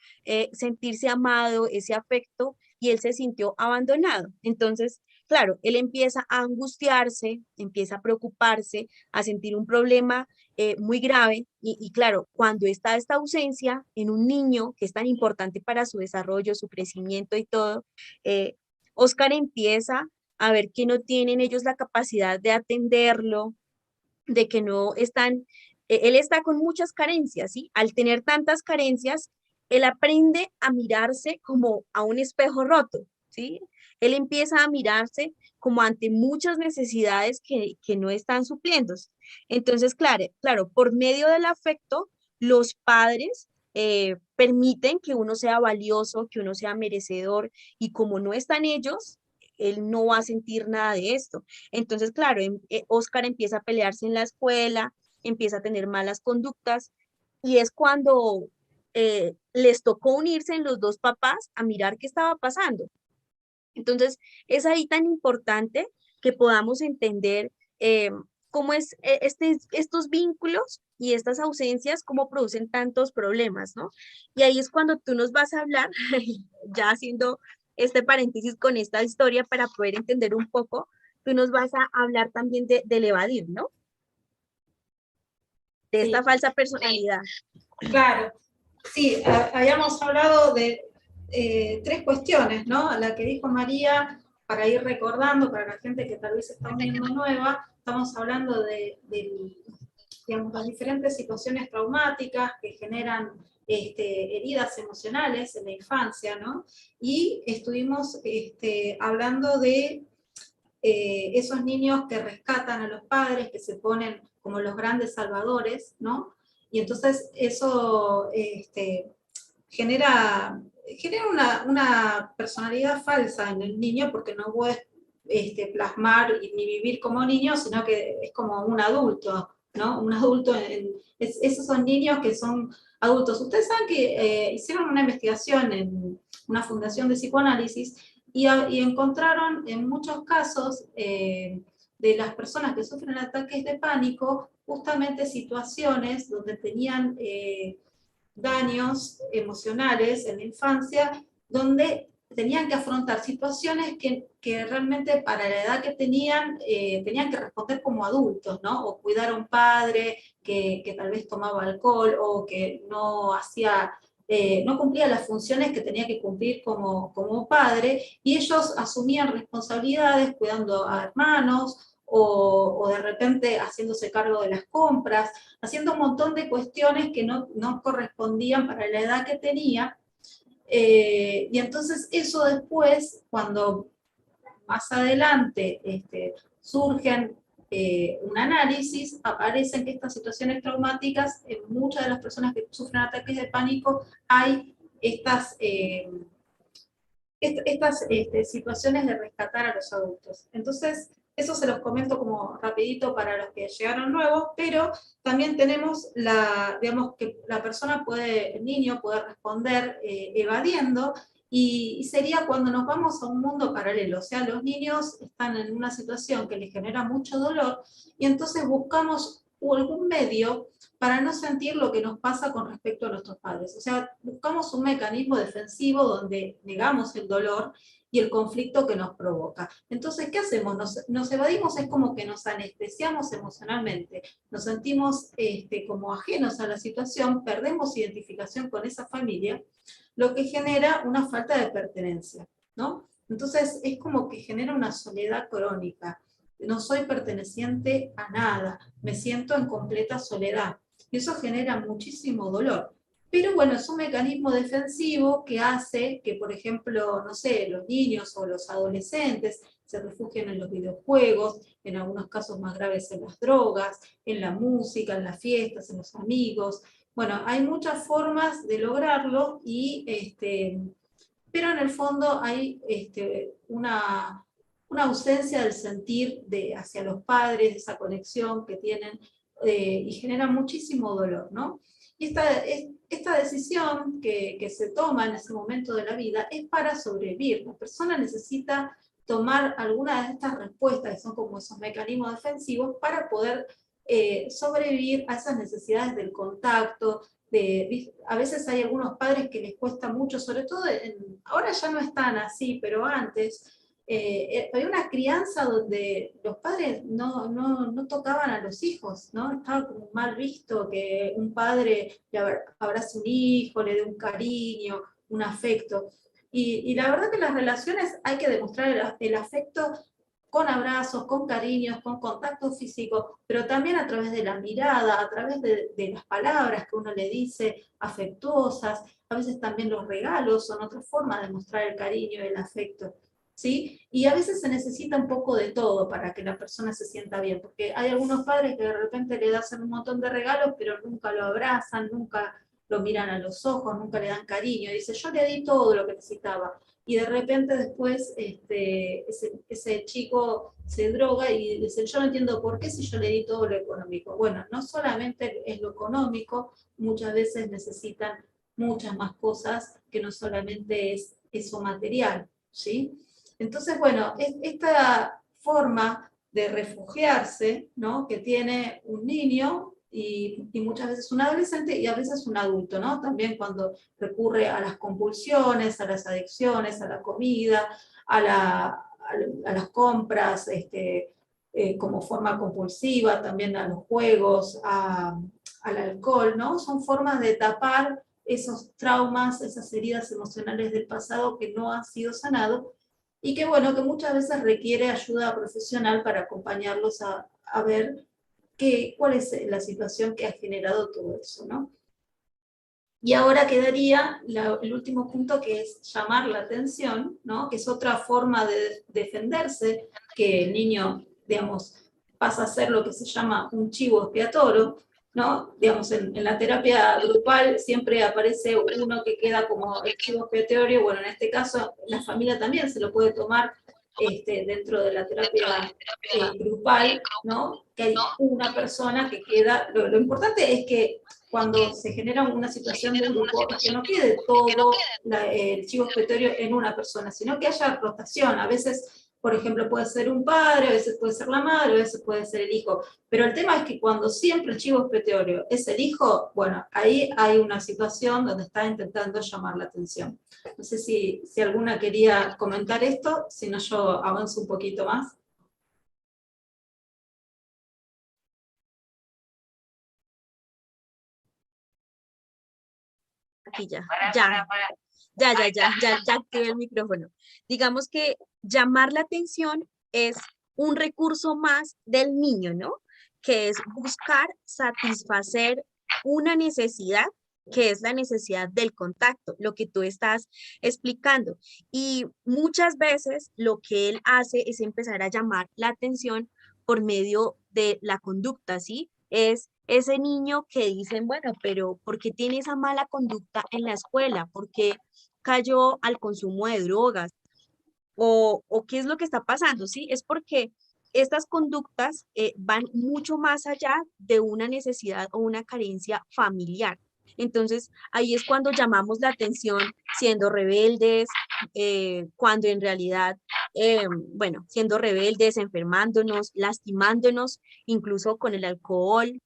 sentirse amado, ese afecto, y él se sintió abandonado. Entonces, claro, él empieza a angustiarse, empieza a preocuparse, a sentir un problema muy grave, y claro, cuando está esta ausencia en un niño que es tan importante para su desarrollo, su crecimiento y todo, Oscar empieza a ver que no tienen ellos la capacidad de atenderlo, de que no están, él está con muchas carencias, ¿sí? Al tener tantas carencias, él aprende a mirarse como a un espejo roto, ¿sí? Él empieza a mirarse como ante muchas necesidades que no están supliendo. Entonces, claro, por medio del afecto, los padres permiten que uno sea valioso, que uno sea merecedor, y como no están ellos, él no va a sentir nada de esto. Entonces, claro, Oscar empieza a pelearse en la escuela, empieza a tener malas conductas, y es cuando les tocó unirse en los dos papás a mirar qué estaba pasando. Entonces, es ahí tan importante que podamos entender cómo es estos vínculos y estas ausencias, cómo producen tantos problemas, ¿no? Y ahí es cuando tú nos vas a hablar, ya haciendo este paréntesis con esta historia para poder entender un poco, tú nos vas a hablar también del evadir, ¿no? De esta Sí, falsa personalidad. claro. Sí, habíamos hablado de 3 cuestiones, ¿no? La que dijo María, para ir recordando, para la gente que tal vez está uniendo nueva, estamos hablando de digamos, las diferentes situaciones traumáticas que generan heridas emocionales en la infancia, ¿no? Y estuvimos hablando de esos niños que rescatan a los padres, que se ponen como los grandes salvadores, ¿no? Y entonces eso genera una personalidad falsa en el niño, porque no puede plasmar ni vivir como niño, sino que es como un adulto, ¿no? Un adulto, esos son niños que son adultos. Ustedes saben que hicieron una investigación en una fundación de psicoanálisis y encontraron en muchos casos de las personas que sufren ataques de pánico, justamente situaciones donde tenían daños emocionales en la infancia, donde tenían que afrontar situaciones que realmente para la edad que tenían que responder como adultos, ¿no? O cuidar a un padre que tal vez tomaba alcohol o que no hacía, no cumplía las funciones que tenía que cumplir como padre, y ellos asumían responsabilidades cuidando a hermanos, o de repente haciéndose cargo de las compras, haciendo un montón de cuestiones que no correspondían para la edad que tenía. Y entonces eso después, cuando más adelante surgen un análisis, aparecen que estas situaciones traumáticas, en muchas de las personas que sufren ataques de pánico, hay estas situaciones de rescatar a los adultos. Entonces, eso se los comento como rapidito para los que llegaron nuevos, pero también tenemos digamos que la persona el niño puede responder evadiendo, y sería cuando nos vamos a un mundo paralelo. O sea, los niños están en una situación que les genera mucho dolor, y entonces buscamos algún medio para no sentir lo que nos pasa con respecto a nuestros padres. O sea, buscamos un mecanismo defensivo donde negamos el dolor y el conflicto que nos provoca. Entonces, ¿qué hacemos? Nos evadimos, es como que nos anestesiamos emocionalmente, nos sentimos como ajenos a la situación, perdemos identificación con esa familia, lo que genera una falta de pertenencia, ¿no? Entonces, es como que genera una soledad crónica. No soy perteneciente a nada, me siento en completa soledad. Y eso genera muchísimo dolor. Pero bueno, es un mecanismo defensivo que hace que, por ejemplo, no sé, los niños o los adolescentes se refugien en los videojuegos, en algunos casos más graves en las drogas, en la música, en las fiestas, en los amigos. Bueno, hay muchas formas de lograrlo, pero en el fondo hay una ausencia del sentir hacia los padres, esa conexión que tienen, y genera muchísimo dolor, ¿no? Y esta decisión que se toma en ese momento de la vida es para sobrevivir. La persona necesita tomar alguna de estas respuestas, que son como esos mecanismos defensivos, para poder sobrevivir a esas necesidades del contacto. A veces hay algunos padres que les cuesta mucho, sobre todo, ahora ya no están así, pero antes, había una crianza donde los padres no tocaban a los hijos, ¿no? Estaba como mal visto que un padre le abrace a un hijo, le dé un cariño, un afecto. Y la verdad que las relaciones hay que demostrar el afecto con abrazos, con cariños, con contacto físico, pero también a través de la mirada, a través de las palabras que uno le dice, afectuosas. A veces también los regalos son otra forma de mostrar el cariño y el afecto, ¿sí? Y a veces se necesita un poco de todo para que la persona se sienta bien, porque hay algunos padres que de repente le dan un montón de regalos, pero nunca lo abrazan, nunca lo miran a los ojos, nunca le dan cariño. Y dice, yo le di todo lo que necesitaba. Y de repente después ese chico se droga y dice, yo no entiendo por qué si yo le di todo lo económico. Bueno, no solamente es lo económico, muchas veces necesitan muchas más cosas que no solamente es eso material, ¿sí? Entonces, bueno, esta forma de refugiarse, ¿no?, que tiene un niño y muchas veces un adolescente y a veces un adulto, ¿no? También cuando recurre a las compulsiones, a las adicciones, a la comida, a las compras, como forma compulsiva, también a los juegos, al alcohol, ¿no? Son formas de tapar esos traumas, esas heridas emocionales del pasado que no han sido sanados, y que bueno, que muchas veces requiere ayuda profesional para acompañarlos a ver cuál es la situación que ha generado todo eso, ¿no? Y ahora quedaría el último punto, que es llamar la atención, ¿no? Que es otra forma de defenderse, que el niño, digamos, pasa a ser lo que se llama un chivo expiatorio, ¿no? Digamos, en la terapia grupal siempre aparece uno que queda como el chivo expiatorio. Bueno, en este caso la familia también se lo puede tomar dentro de la terapia grupal, ¿no? Que hay una persona que queda. Lo importante es que cuando se genera una situación de grupo, es que no quede todo el chivo expiatorio en una persona, sino que haya rotación. A veces por ejemplo, puede ser un padre, a veces puede ser la madre, a veces puede ser el hijo. Pero el tema es que cuando siempre el chivo expiatorio es el hijo, bueno, ahí hay una situación donde está intentando llamar la atención. No sé si alguna quería comentar esto, si no yo avanzo un poquito más. Aquí ya activé el micrófono. Digamos que llamar la atención es un recurso más del niño, ¿no? Que es buscar satisfacer una necesidad, que es la necesidad del contacto, lo que tú estás explicando. Y muchas veces lo que él hace es empezar a llamar la atención por medio de la conducta, ¿sí? Es ese niño que dicen, bueno, pero ¿por qué tiene esa mala conducta en la escuela? ¿Por qué cayó al consumo de drogas? ¿O qué es lo que está pasando? ¿Sí? Es porque estas conductas van mucho más allá de una necesidad o una carencia familiar. Entonces, ahí es cuando llamamos la atención siendo rebeldes, cuando en realidad, bueno, siendo rebeldes, enfermándonos, lastimándonos, incluso con el alcohol,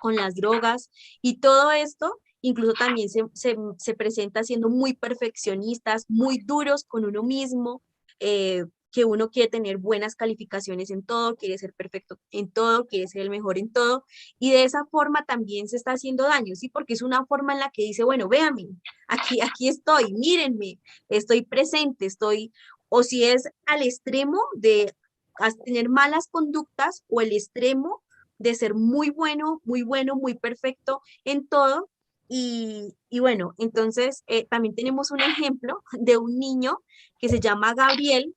con las drogas y todo esto. Incluso también se presenta siendo muy perfeccionistas, muy duros con uno mismo, que uno quiere tener buenas calificaciones en todo, quiere ser perfecto en todo, quiere ser el mejor en todo, y de esa forma también se está haciendo daño, ¿sí? Porque es una forma en la que dice, bueno, véanme, aquí estoy, mírenme, estoy presente, estoy, o si es al extremo de tener malas conductas o el extremo de ser muy bueno, muy perfecto en todo. Y bueno, entonces también tenemos un ejemplo de un niño que se llama Gabriel,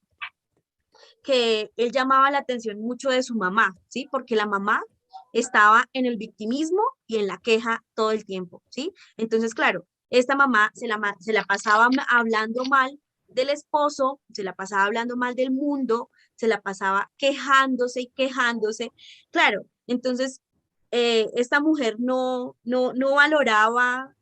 que él llamaba la atención mucho de su mamá, ¿sí? Porque la mamá estaba en el victimismo y en la queja todo el tiempo, ¿sí? Entonces, claro, esta mamá se la pasaba hablando mal del esposo, se la pasaba hablando mal del mundo, se la pasaba quejándose y quejándose. Claro, entonces esta mujer no valoraba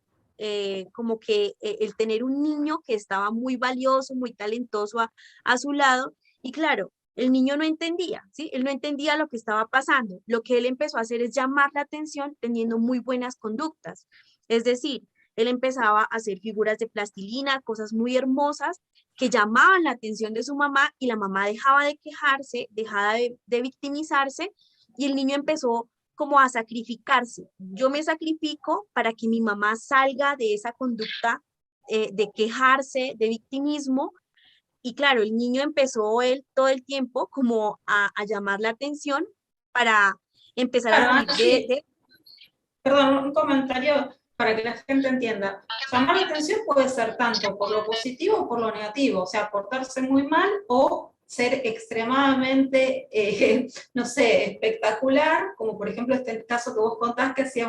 como que el tener un niño que estaba muy valioso, muy talentoso a su lado. Y claro, el niño no entendía, ¿sí? Él no entendía lo que estaba pasando. Lo que él empezó a hacer es llamar la atención teniendo muy buenas conductas. Es decir, él empezaba a hacer figuras de plastilina, cosas muy hermosas que llamaban la atención de su mamá y la mamá dejaba de quejarse, dejaba de victimizarse y el niño empezó como a sacrificarse. Yo me sacrifico para que mi mamá salga de esa conducta de quejarse, de victimismo. Y claro, el niño empezó él todo el tiempo como a llamar la atención para empezar a Claro, salir Angie, perdón, un comentario para que la gente entienda. Llamar la atención puede ser tanto por lo positivo o por lo negativo, o sea, portarse muy mal o ser extremadamente, no sé, espectacular, como por ejemplo este caso que vos contás que hacía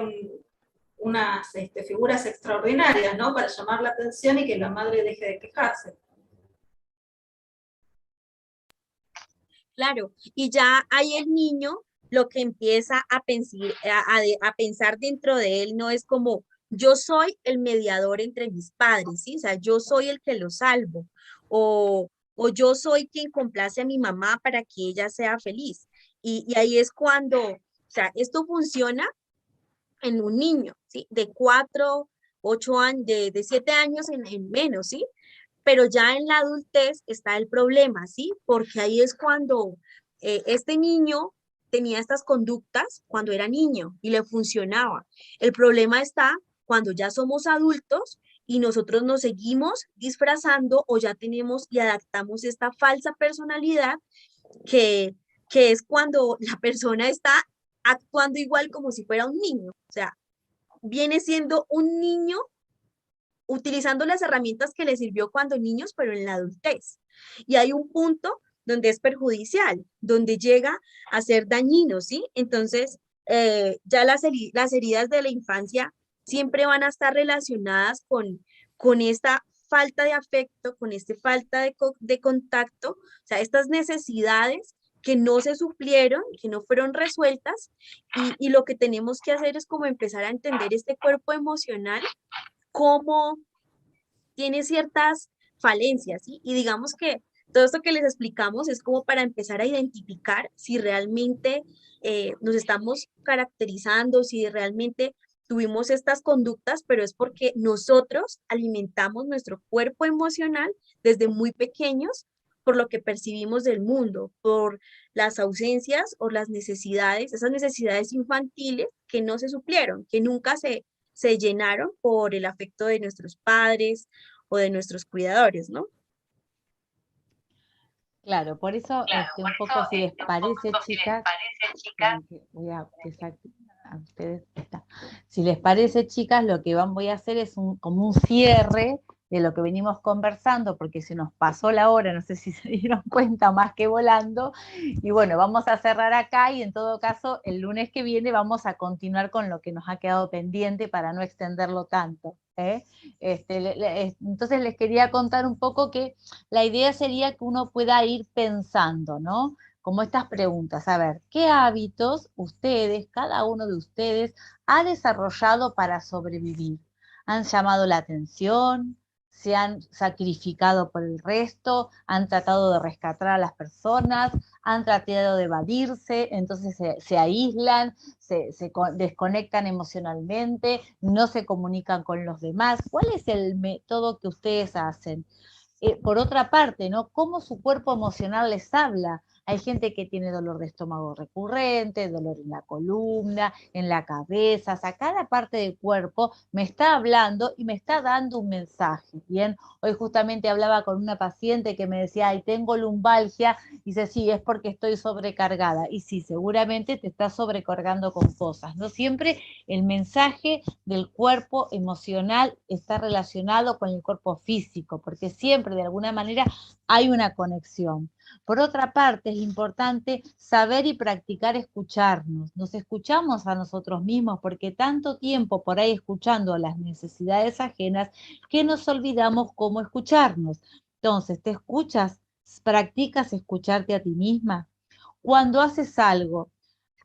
unas figuras extraordinarias, ¿no? Para llamar la atención y que la madre deje de quejarse. Claro, y ya ahí el niño lo que empieza a pensar dentro de él no es como yo soy el mediador entre mis padres, ¿sí? O sea, yo soy el que lo salvo, o yo soy quien complace a mi mamá para que ella sea feliz. Y ahí es cuando, o sea, esto funciona en un niño, ¿sí? De 4, 8 años, de 7 años en menos, ¿sí? Pero ya en la adultez está el problema, ¿sí? Porque ahí es cuando este niño tenía estas conductas cuando era niño y le funcionaba. El problema está cuando ya somos adultos y nosotros nos seguimos disfrazando o ya tenemos y adaptamos esta falsa personalidad que, que es cuando la persona está actuando igual como si fuera un niño. O sea, viene siendo un niño utilizando las herramientas que le sirvió cuando niños, pero en la adultez. Y hay un punto donde es perjudicial, donde llega a ser dañino, ¿sí? Entonces, ya las heridas de la infancia siempre van a estar relacionadas con esta falta de afecto, con esta falta de contacto, o sea, estas necesidades que no se suplieron, que no fueron resueltas, y lo que tenemos que hacer es como empezar a entender este cuerpo emocional como tiene ciertas falencias, ¿sí? Y digamos que Todo esto que les explicamos es como para empezar a identificar si realmente nos estamos caracterizando, si realmente tuvimos estas conductas, pero es porque nosotros alimentamos nuestro cuerpo emocional desde muy pequeños por lo que percibimos del mundo, por las ausencias o las necesidades, esas necesidades infantiles que no se suplieron, que nunca se llenaron por el afecto de nuestros padres o de nuestros cuidadores, ¿no? Claro, por eso Claro, por un eso, poco, si les un parece, poco, si les chicas, parece, chicas, esperen que voy a a ustedes, está. Si les parece, chicas, lo que voy a hacer es como un cierre de lo que venimos conversando, porque se nos pasó la hora, no sé si se dieron cuenta, más que volando, y bueno, vamos a cerrar acá y en todo caso, el lunes que viene vamos a continuar con lo que nos ha quedado pendiente para no extenderlo tanto, ¿eh? Entonces les quería contar un poco que la idea sería que uno pueda ir pensando, ¿no? Como estas preguntas, a ver, ¿qué hábitos ustedes, cada uno de ustedes, ha desarrollado para sobrevivir? ¿Han llamado la atención? ¿Se han sacrificado por el resto? ¿Han tratado de rescatar a las personas? ¿Han tratado de evadirse? Entonces se aíslan, se desconectan emocionalmente, no se comunican con los demás. ¿Cuál es el método que ustedes hacen? Por otra parte, ¿no? ¿Cómo su cuerpo emocional les habla? Hay gente que tiene dolor de estómago recurrente, dolor en la columna, en la cabeza, o sea, cada parte del cuerpo me está hablando y me está dando un mensaje, ¿bien? Hoy justamente hablaba con una paciente que me decía, ay, tengo lumbalgia, y dice, sí, es porque estoy sobrecargada, y sí, seguramente te estás sobrecargando con cosas, ¿no? Siempre el mensaje del cuerpo emocional está relacionado con el cuerpo físico, porque siempre de alguna manera hay una conexión. Por otra parte, es importante saber y practicar escucharnos. Nos escuchamos a nosotros mismos porque tanto tiempo por ahí escuchando las necesidades ajenas que nos olvidamos cómo escucharnos. Entonces, ¿te escuchas? ¿Practicas escucharte a ti misma? Cuando haces algo,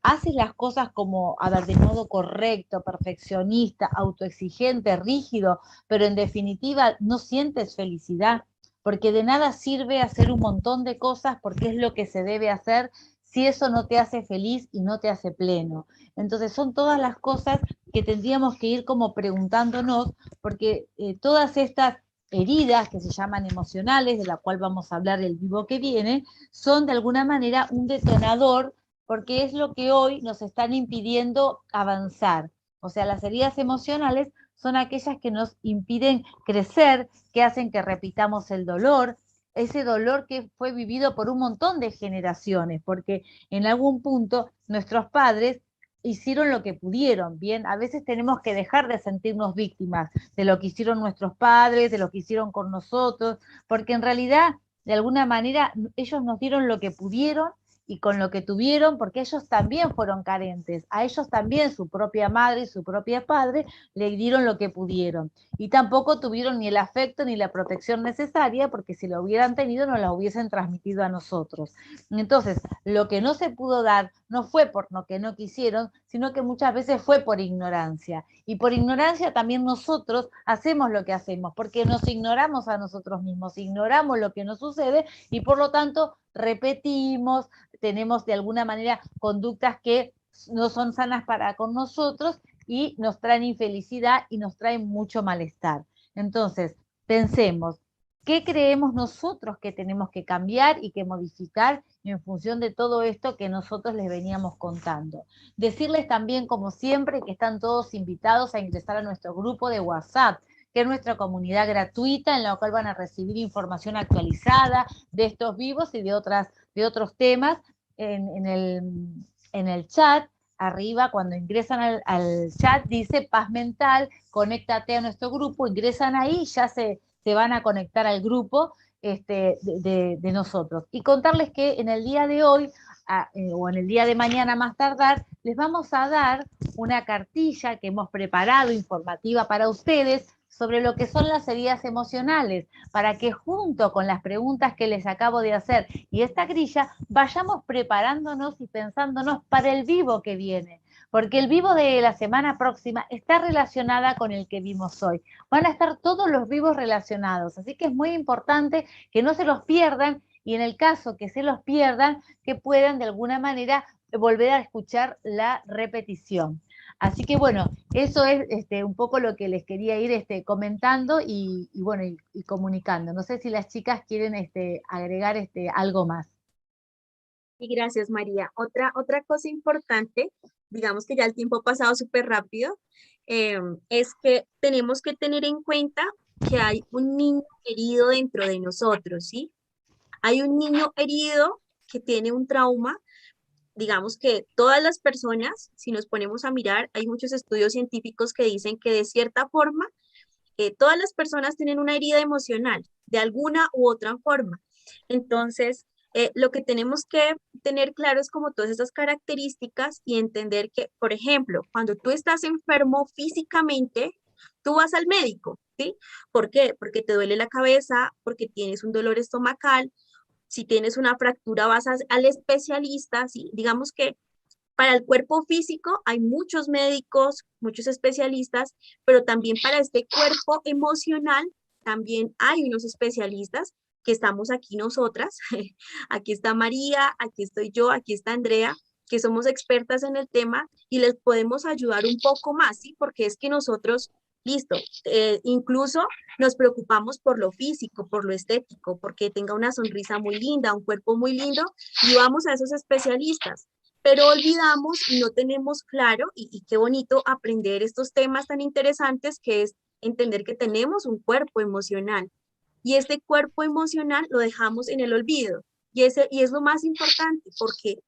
haces las cosas como, a ver, de modo correcto, perfeccionista, autoexigente, rígido, pero en definitiva no sientes felicidad, porque de nada sirve hacer un montón de cosas porque es lo que se debe hacer si eso no te hace feliz y no te hace pleno. Entonces son todas las cosas que tendríamos que ir como preguntándonos, porque todas estas heridas que se llaman emocionales, de la cual vamos a hablar el vivo que viene, son de alguna manera un detonador porque es lo que hoy nos están impidiendo avanzar. O sea, las heridas emocionales son aquellas que nos impiden crecer, que hacen que repitamos el dolor, ese dolor que fue vivido por un montón de generaciones, porque en algún punto nuestros padres hicieron lo que pudieron, bien, a veces tenemos que dejar de sentirnos víctimas de lo que hicieron nuestros padres, de lo que hicieron con nosotros, porque en realidad, de alguna manera, ellos nos dieron lo que pudieron y con lo que tuvieron, porque ellos también fueron carentes, a ellos también su propia madre y su propia padre le dieron lo que pudieron, y tampoco tuvieron ni el afecto ni la protección necesaria, porque si lo hubieran tenido nos la hubiesen transmitido a nosotros. Entonces, lo que no se pudo dar no fue por lo que no quisieron, sino que muchas veces fue por ignorancia, y por ignorancia también nosotros hacemos lo que hacemos, porque nos ignoramos a nosotros mismos, ignoramos lo que nos sucede, y por lo tanto repetimos, tenemos de alguna manera conductas que no son sanas para con nosotros y nos traen infelicidad y nos traen mucho malestar. Entonces, pensemos, ¿qué creemos nosotros que tenemos que cambiar y que modificar en función de todo esto que nosotros les veníamos contando? Decirles también, como siempre, que están todos invitados a ingresar a nuestro grupo de WhatsApp, que es nuestra comunidad gratuita en la cual van a recibir información actualizada de estos vivos y de otros temas en el chat. Arriba, cuando ingresan al chat, dice paz mental, conéctate a nuestro grupo, ingresan ahí, ya se van a conectar al grupo de nosotros. Y contarles que en el día de hoy, o en el día de mañana más tardar, les vamos a dar una cartilla que hemos preparado informativa para ustedes sobre lo que son las heridas emocionales, para que junto con las preguntas que les acabo de hacer y esta grilla, vayamos preparándonos y pensándonos para el vivo que viene, porque el vivo de la semana próxima está relacionada con el que vimos hoy. Van a estar todos los vivos relacionados, así que es muy importante que no se los pierdan y en el caso que se los pierdan, que puedan de alguna manera volver a escuchar la repetición. Así que bueno, eso es un poco lo que les quería ir comentando bueno, y comunicando. No sé si las chicas quieren agregar algo más. Y gracias, María. Otra cosa importante, digamos que ya el tiempo ha pasado súper rápido, es que tenemos que tener en cuenta que hay un niño herido dentro de nosotros, ¿sí? Hay un niño herido que tiene un trauma. Digamos que todas las personas, si nos ponemos a mirar, hay muchos estudios científicos que dicen que de cierta forma, todas las personas tienen una herida emocional, de alguna u otra forma. Entonces, lo que tenemos que tener claro es como todas esas características y entender que, por ejemplo, cuando tú estás enfermo físicamente, tú vas al médico, ¿sí? ¿Por qué? Porque te duele la cabeza, porque tienes un dolor estomacal. Si tienes una fractura, vas al especialista, ¿sí? Digamos que para el cuerpo físico hay muchos médicos, muchos especialistas, pero también para este cuerpo emocional también hay unos especialistas que estamos aquí nosotras. Aquí está María, aquí estoy yo, aquí está Andrea, que somos expertas en el tema y les podemos ayudar un poco más, ¿sí? Porque es que nosotros, listo, incluso nos preocupamos por lo físico, por lo estético, porque tenga una sonrisa muy linda, un cuerpo muy lindo, y vamos a esos especialistas, pero olvidamos y no tenemos claro, y qué bonito aprender estos temas tan interesantes, que es entender que tenemos un cuerpo emocional, y este cuerpo emocional lo dejamos en el olvido, y es lo más importante, porque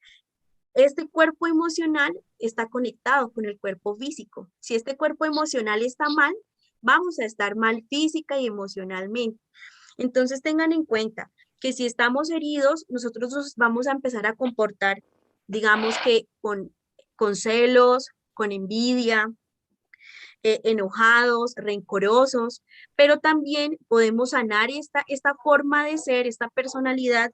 este cuerpo emocional está conectado con el cuerpo físico. Si este cuerpo emocional está mal, vamos a estar mal física y emocionalmente. Entonces tengan en cuenta que si estamos heridos, nosotros nos vamos a empezar a comportar, digamos que con celos, con envidia, enojados, rencorosos, pero también podemos sanar esta forma de ser, esta personalidad,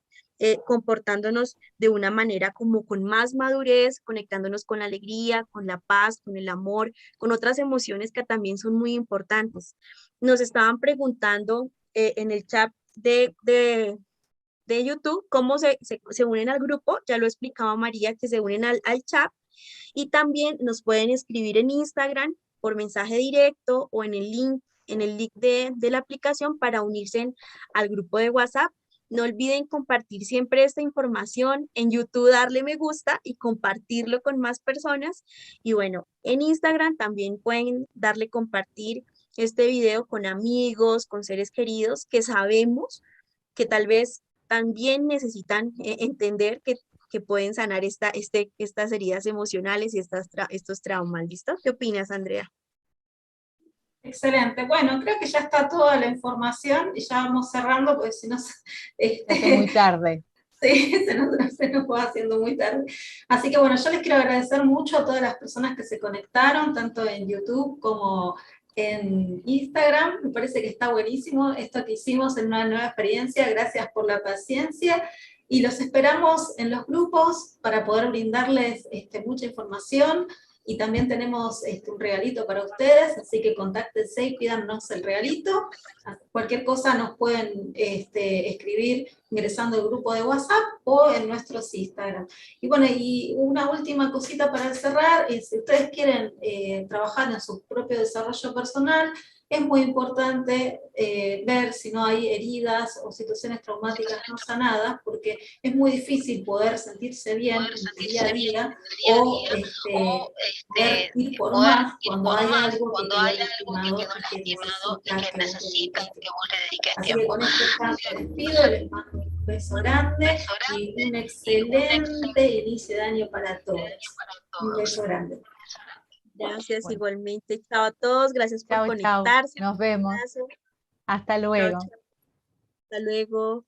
comportándonos de una manera como con más madurez, conectándonos con la alegría, con la paz, con el amor, con otras emociones que también son muy importantes. Nos estaban preguntando en el chat de YouTube cómo se unen al grupo. Ya lo explicaba María, que se unen al chat, y también nos pueden escribir en Instagram por mensaje directo o en el link de la aplicación para unirse al grupo de WhatsApp. No olviden compartir siempre esta información en YouTube, darle me gusta y compartirlo con más personas. Y bueno, en Instagram también pueden darle compartir este video con amigos, con seres queridos que sabemos que tal vez también necesitan entender que pueden sanar estas heridas emocionales y estos traumas. ¿Listo? ¿Qué opinas, Andrea? Excelente. Bueno, creo que ya está toda la información y ya vamos cerrando, porque si no, Es muy tarde. sí, se nos va haciendo muy tarde. Así que bueno, yo les quiero agradecer mucho a todas las personas que se conectaron, tanto en YouTube como en Instagram. Me parece que está buenísimo esto que hicimos en una nueva experiencia. Gracias por la paciencia. Y los esperamos en los grupos para poder brindarles mucha información. Y también tenemos un regalito para ustedes, así que contáctense y pídanos el regalito. Cualquier cosa nos pueden escribir ingresando al grupo de WhatsApp o en nuestros Instagram. Y bueno, y una última cosita para cerrar, si ustedes quieren trabajar en su propio desarrollo personal, es muy importante ver si no hay heridas o situaciones traumáticas no sanadas, porque es muy difícil poder sentirse bien en el día a día o poder ir por más cuando hay algo que quedó lastimado y que necesita que vos le dediques tiempo. Así que con esto ya me despido, les mando un beso grande y un excelente inicio de año para todos. Un beso grande. Gracias, Bueno. igualmente. Chao a todos, gracias por Chau, conectarse. chau. Nos vemos. Abrazo. Hasta Chao, luego. chao. Hasta luego.